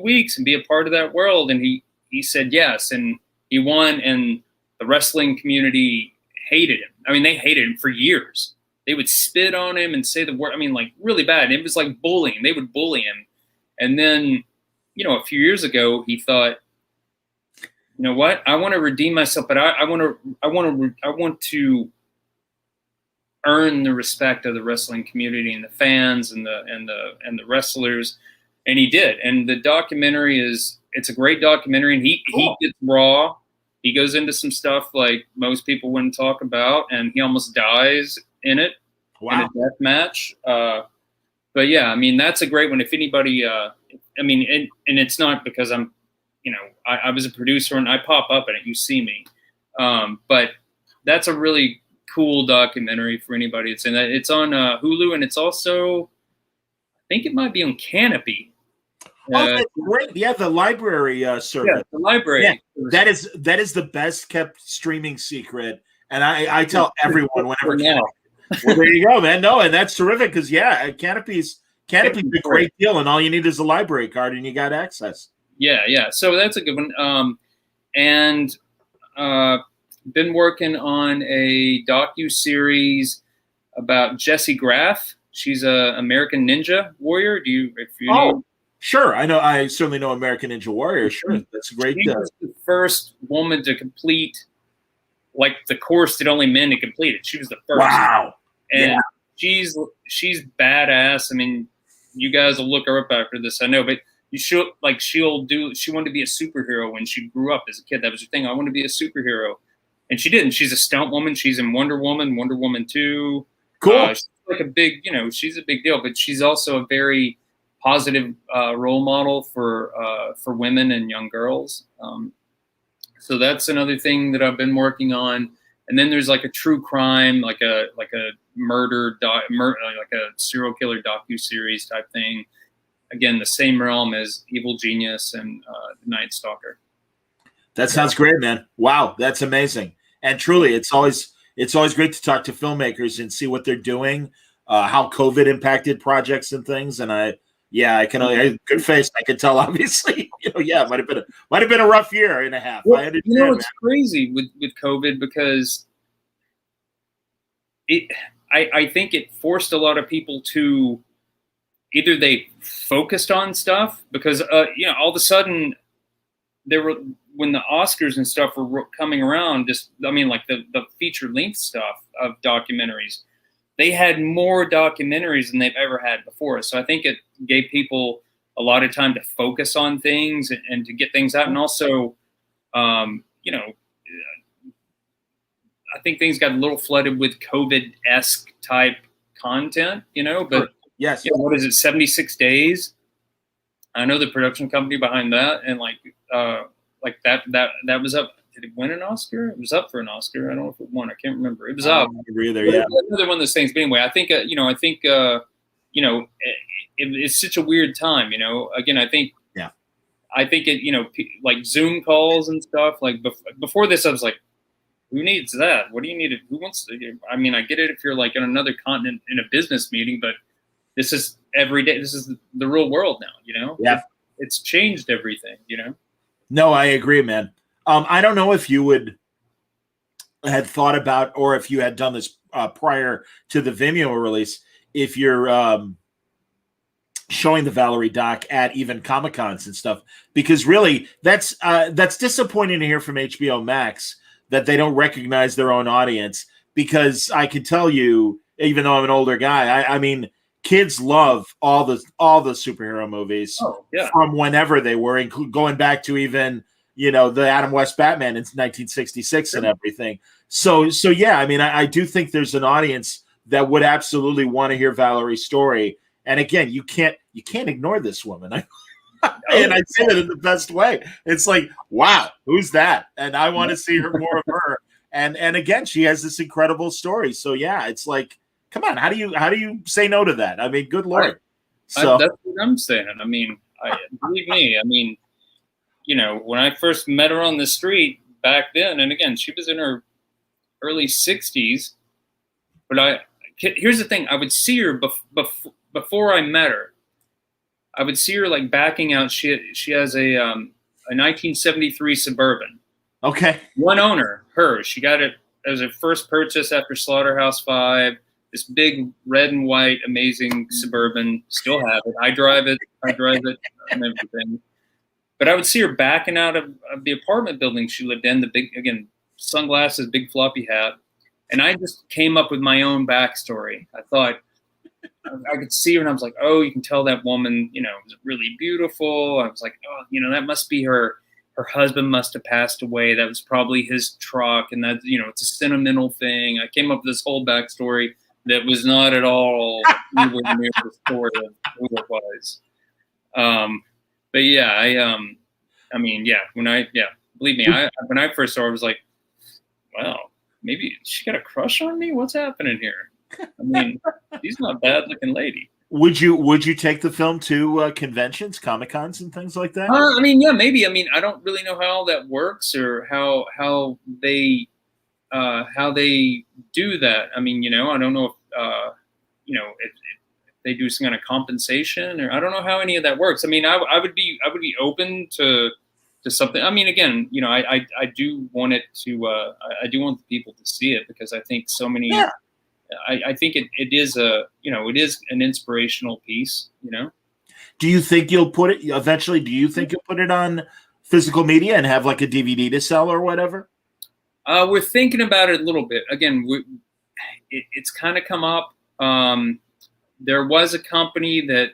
weeks and be a part of that world. And he said yes, and he won. And the wrestling community hated him. I mean, they hated him for years. They would spit on him and say the word. I mean, like really bad. It was like bullying. They would bully him. And then, a few years ago, he thought, you know what? I want to redeem myself, but I want to earn the respect of the wrestling community and the fans and the wrestlers, and he did. And the documentary it's a great documentary, and he gets raw. He goes into some stuff like most people wouldn't talk about, and he almost dies in it. Wow. In a death match. But yeah, I mean, that's a great one. If anybody, and it's not because I'm, I was a producer and I pop up in it, you see me. But that's a really cool documentary for anybody. It's on Hulu, and it's also, I think it might be on Canopy. That's great. Yeah, the library service. Yeah, the library. Yeah, that is the best kept streaming secret, and I tell everyone whenever. Well, there you go, man. No, and that's terrific because Canopy's a great deal, and all you need is a library card, and you got access. Yeah. So that's a good one. And been working on a docu-series about Jessie Graff. She's a American Ninja Warrior. Know? Sure. I know. I certainly know American Ninja Warrior. Sure. That's a great. She was the first woman to complete like the course that only men had completed. She was the first. Wow. And she's badass. I mean, you guys will look her up after this, I know, but she wanted to be a superhero when she grew up as a kid. That was her thing. I want to be a superhero. And she didn't. She's a stunt woman. She's in Wonder Woman 2. Cool. She's like a big, she's a big deal, but she's also a very positive role model for women and young girls. So that's another thing that I've been working on. And then there's like a true crime, like a murder, like a serial killer docu-series type thing. Again, the same realm as Evil Genius and The Night Stalker. That sounds great, man. Wow, that's amazing. And truly, it's always great to talk to filmmakers and see what they're doing, how COVID impacted projects and things. And I can good face. I can tell, obviously, it might have been a rough year and a half. Well, it's crazy with COVID because I think it forced a lot of people to either they focused on stuff because all of a sudden when the Oscars and stuff were coming around, like the feature length stuff of documentaries. They had more documentaries than they've ever had before. So I think it gave people a lot of time to focus on things and to get things out. And also, I think things got a little flooded with COVID-esque type content, but yes. What is it, 76 Days? I know the production company behind that. And that was up. Did it win an Oscar? It was up for an Oscar. I don't know if it won. I can't remember. It was up. Either, yeah. Another one of those things. But anyway, I think it's such a weird time. Again, I think it. Like Zoom calls and stuff. Like before this, I was like, who needs that? What do you need? Who wants to? I mean, I get it if you're like in another continent in a business meeting, but this is every day. This is the real world now, you know? Yeah. It's changed everything, you know? No, I agree, man. I don't know if you had thought about, or if you had done this prior to the Vimeo release, if you're showing the Valerie doc at even Comic-Cons and stuff, because really that's disappointing to hear from HBO Max that they don't recognize their own audience, because I can tell you, even though I'm an older guy, I mean, kids love all the superhero movies from whenever they were, going back to even, you know, the Adam West Batman in 1966 and everything. So yeah, I mean, I do think there's an audience that would absolutely want to hear Valerie's story. And again, you can't ignore this woman. And I say that in the best way. It's like, wow, who's that? And I want to see more of her. And again, she has this incredible story. So yeah, it's like, come on, how do you say no to that? I mean, good Lord. So that's what I'm saying. I mean, believe me. I mean, you know, when I first met her on the street back then, and again, she was in her early 60s. But here's the thing: I would see her before I met her. I would see her like backing out. She has a 1973 Suburban. Okay. One owner, her. She got it as her first purchase after Slaughterhouse 5. This big red and white, amazing Suburban. Still have it. I drive it and everything. But I would see her backing out of the apartment building she lived in. The big, again, sunglasses, big floppy hat. And I just came up with my own backstory. I thought I could see her, and I was like, oh, you can tell that woman, you know, was really beautiful. I was like, oh, you know, that must be her. Her husband must have passed away. That was probably his truck, and that, you know, it's a sentimental thing. I came up with this whole backstory that was not at all anywhere near the story of who it was. But yeah, I mean, yeah, believe me, when I first saw her, I was like, wow, maybe she got a crush on me? What's happening here? I mean, she's not a bad looking lady. Would you take the film to conventions, Comic-Cons, and things like that? I mean, yeah, maybe. I mean, I don't really know how all that works, or how they do that. I mean, you know, I don't know if you know, if they do some kind of compensation, or I don't know how any of that works. I mean, I would be open to something. I mean, again, you know, I do want it to. I do want the people to see it, because I think so many. Yeah. I think it is it is an inspirational piece, you know. Do you think you'll put it eventually? Do you think you'll put it on physical media and have like a DVD to sell or whatever? We're thinking about it a little bit. Again, it's kind of come up. There was a company that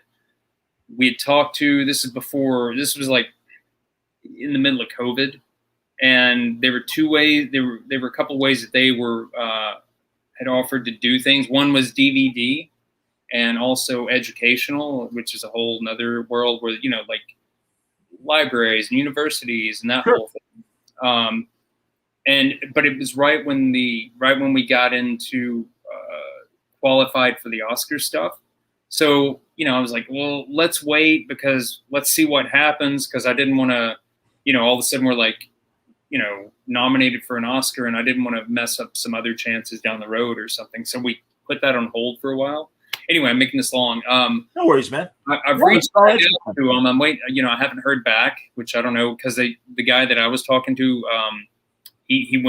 we had talked to. This was like in the middle of COVID, and there were two ways. There were a couple ways that they were. Had offered to do things. One was DVD, and also educational, which is a whole nother world where, you know, like libraries and universities and that whole thing. But it was right when we got into qualified for the Oscar stuff. So, you know, I was like, well, let's wait, because let's see what happens. Because I didn't want to, you know, all of a sudden we're like, you know, nominated for an Oscar, and I didn't want to mess up some other chances down the road or something. So we put that on hold for a while. Anyway, I'm making this long. No worries, man. I've reached out to them. I'm waiting. You know, I haven't heard back, which I don't know, because the guy that I was talking to, he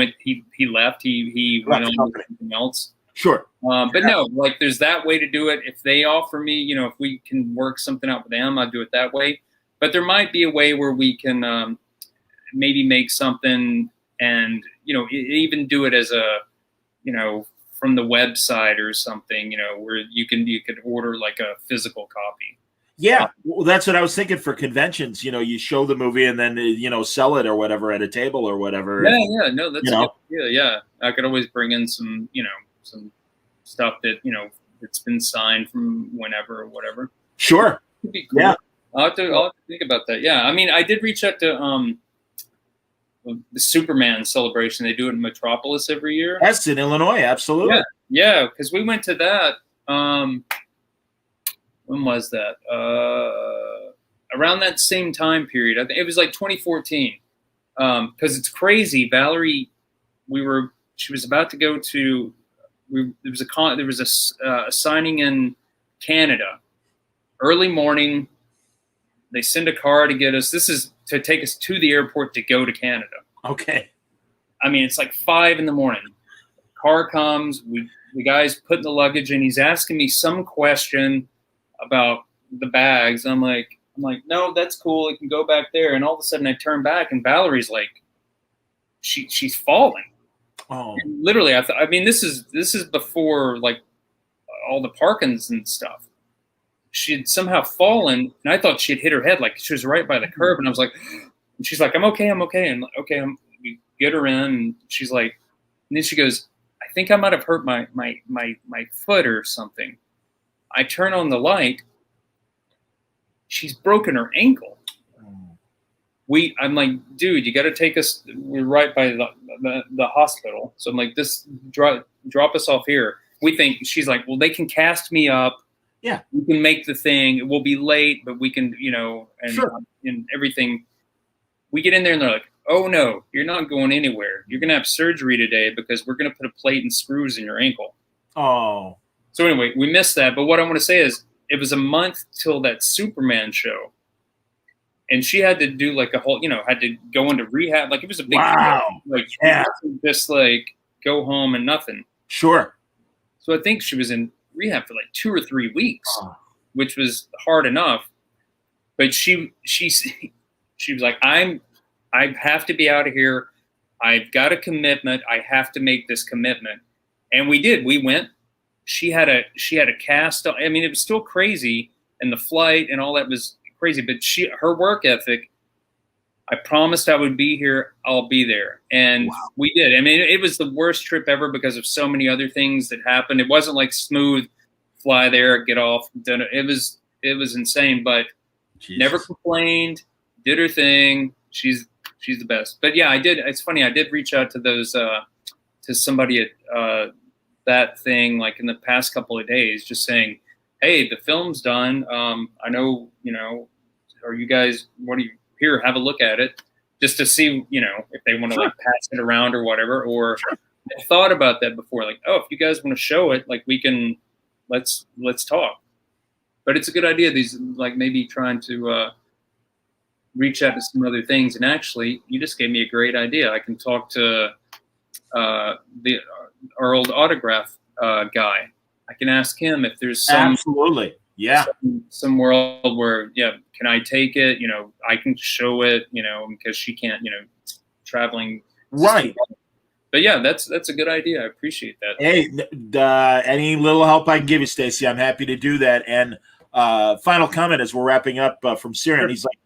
left. He went on to something else. Sure. But no, like, there's that way to do it. If they offer me, you know, if we can work something out with them, I'll do it that way. But there might be a way where we can maybe make something, and, you know, even do it as a, you know, from the website or something, you know, where you could order like a physical copy. Yeah, well, that's what I was thinking for conventions. You know, you show the movie and then, you know, sell it or whatever at a table or whatever. Yeah, no, that's good. Yeah. I could always bring in some, you know, some stuff that, you know, it's been signed from whenever or whatever. Sure. It'd be cool. Yeah. I'll have to think about that. Yeah, I mean, I did reach out to the Superman celebration. They do it in Metropolis every year. Yes, in Illinois, absolutely. Yeah, because we went to that. When was that? Around that same time period. I think it was like 2014. Because it's crazy. Valerie, we were she was about to go to. There was a signing in Canada. Early morning, they send a car to get us. This is to take us to the airport to go to Canada. Okay. I mean, it's like 5 a.m. Car comes. The guy's putting the luggage in. He's asking me some question about the bags. I'm like, no, that's cool. It can go back there. And all of a sudden, I turn back, and Valerie's like, she's falling. Oh, And literally, I mean, this is before like all the Parkins and stuff. She had somehow fallen, and I thought she had hit her head, like she was right by the curb. And I was like, and she's like, I'm okay. And okay, we get her in, and she's like, and then she goes, I think I might have hurt my foot or something. I turn on the light. She's broken her ankle. I'm like, dude, you got to take us. We're right by the hospital. So I'm like, drop us off here. We think she's like, well, they can cast me up. Yeah, we can make the thing. We'll be late, but we can, and sure. And everything. We get in there and they're like, oh no, you're not going anywhere. You're gonna have surgery today because we're gonna put a plate and screws in your ankle. Oh. So anyway, we missed that. But what I want to say is, it was a month till that Superman show. And she had to do like a whole, had to go into rehab. Like it was a big wow. deal. Like yeah. Just like go home and nothing. Sure. So I think she was in rehab for like 2 or 3 weeks, which was hard enough. But she was like, I have to be out of here. I've got a commitment. I have to make this commitment. And we did. We went. She had a cast. I mean, it was still crazy, and the flight and all that was crazy, but her work ethic, I promised I would be here. I'll be there. And wow. We did. I mean, it was the worst trip ever because of so many other things that happened. It wasn't like smooth, fly there, get off. It was insane, but Jesus. Never complained, did her thing. She's the best. But yeah, I did. It's funny. I did reach out to those, to somebody at that thing, like in the past couple of days, just saying, hey, the film's done. I know, are you guys, what do you here? Have a look at it just to see, if they want to like pass it around or whatever. Or I thought about that before, like, oh, if you guys want to show it, like we can, let's talk. But it's a good idea. These like maybe trying to reach out to some other things. And actually, you just gave me a great idea. I can talk to our old autograph guy. I can ask him if there's some absolutely, yeah, some world where can I take it? I can show it. Because she can't. Traveling. Right. But yeah, that's a good idea. I appreciate that. Hey, any little help I can give you, Stacey, I'm happy to do that. And final comment as we're wrapping up from Syrian. He's like,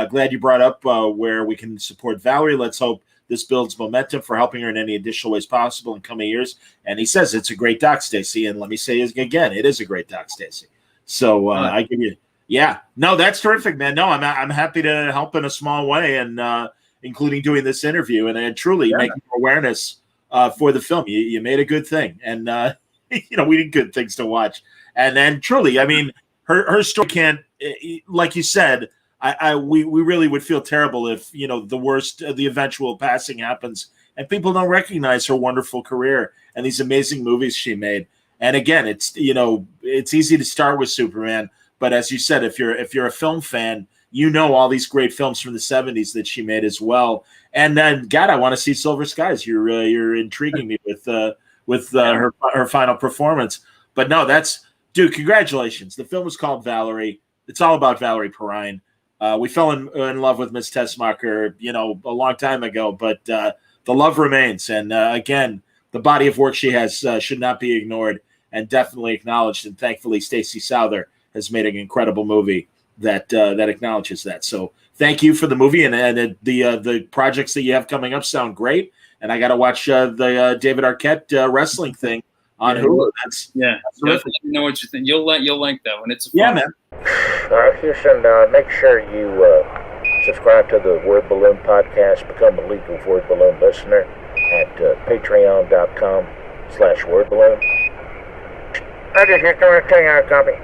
glad you brought up where we can support Valerie. Let's hope this builds momentum for helping her in any additional ways possible in coming years. And he says it's a great doc, Stacey. And let me say again, it is a great doc, Stacey. So I give you, no, that's terrific, man. No, I'm happy to help in a small way, and including doing this interview and truly making awareness for the film. You made a good thing, and we need good things to watch. And then truly, I mean, her story can't, like you said. We really would feel terrible if the eventual passing happens and people don't recognize her wonderful career and these amazing movies she made. And again, it's easy to start with Superman, but as you said, if you're a film fan, all these great films from the 70s that she made as well. And then, God, I want to see Silver Skies. You're intriguing me with her final performance. But no, dude, congratulations. The film was called Valerie. It's all about Valerie Perrine. We fell in love with Miss Tessmacher, a long time ago, but the love remains. And again, the body of work she has should not be ignored and definitely acknowledged. And thankfully, Stacey Souther has made an incredible movie that acknowledges that. So thank you for the movie, and the projects that you have coming up sound great. And I got to watch the David Arquette wrestling thing on Hulu. That's definitely know what you think. You'll like that one. It's fun. Man. Houston, make sure you subscribe to the Word Balloon podcast. Become a legal Word Balloon listener at patreon.com/wordballoon. I just want to tell you how to copy.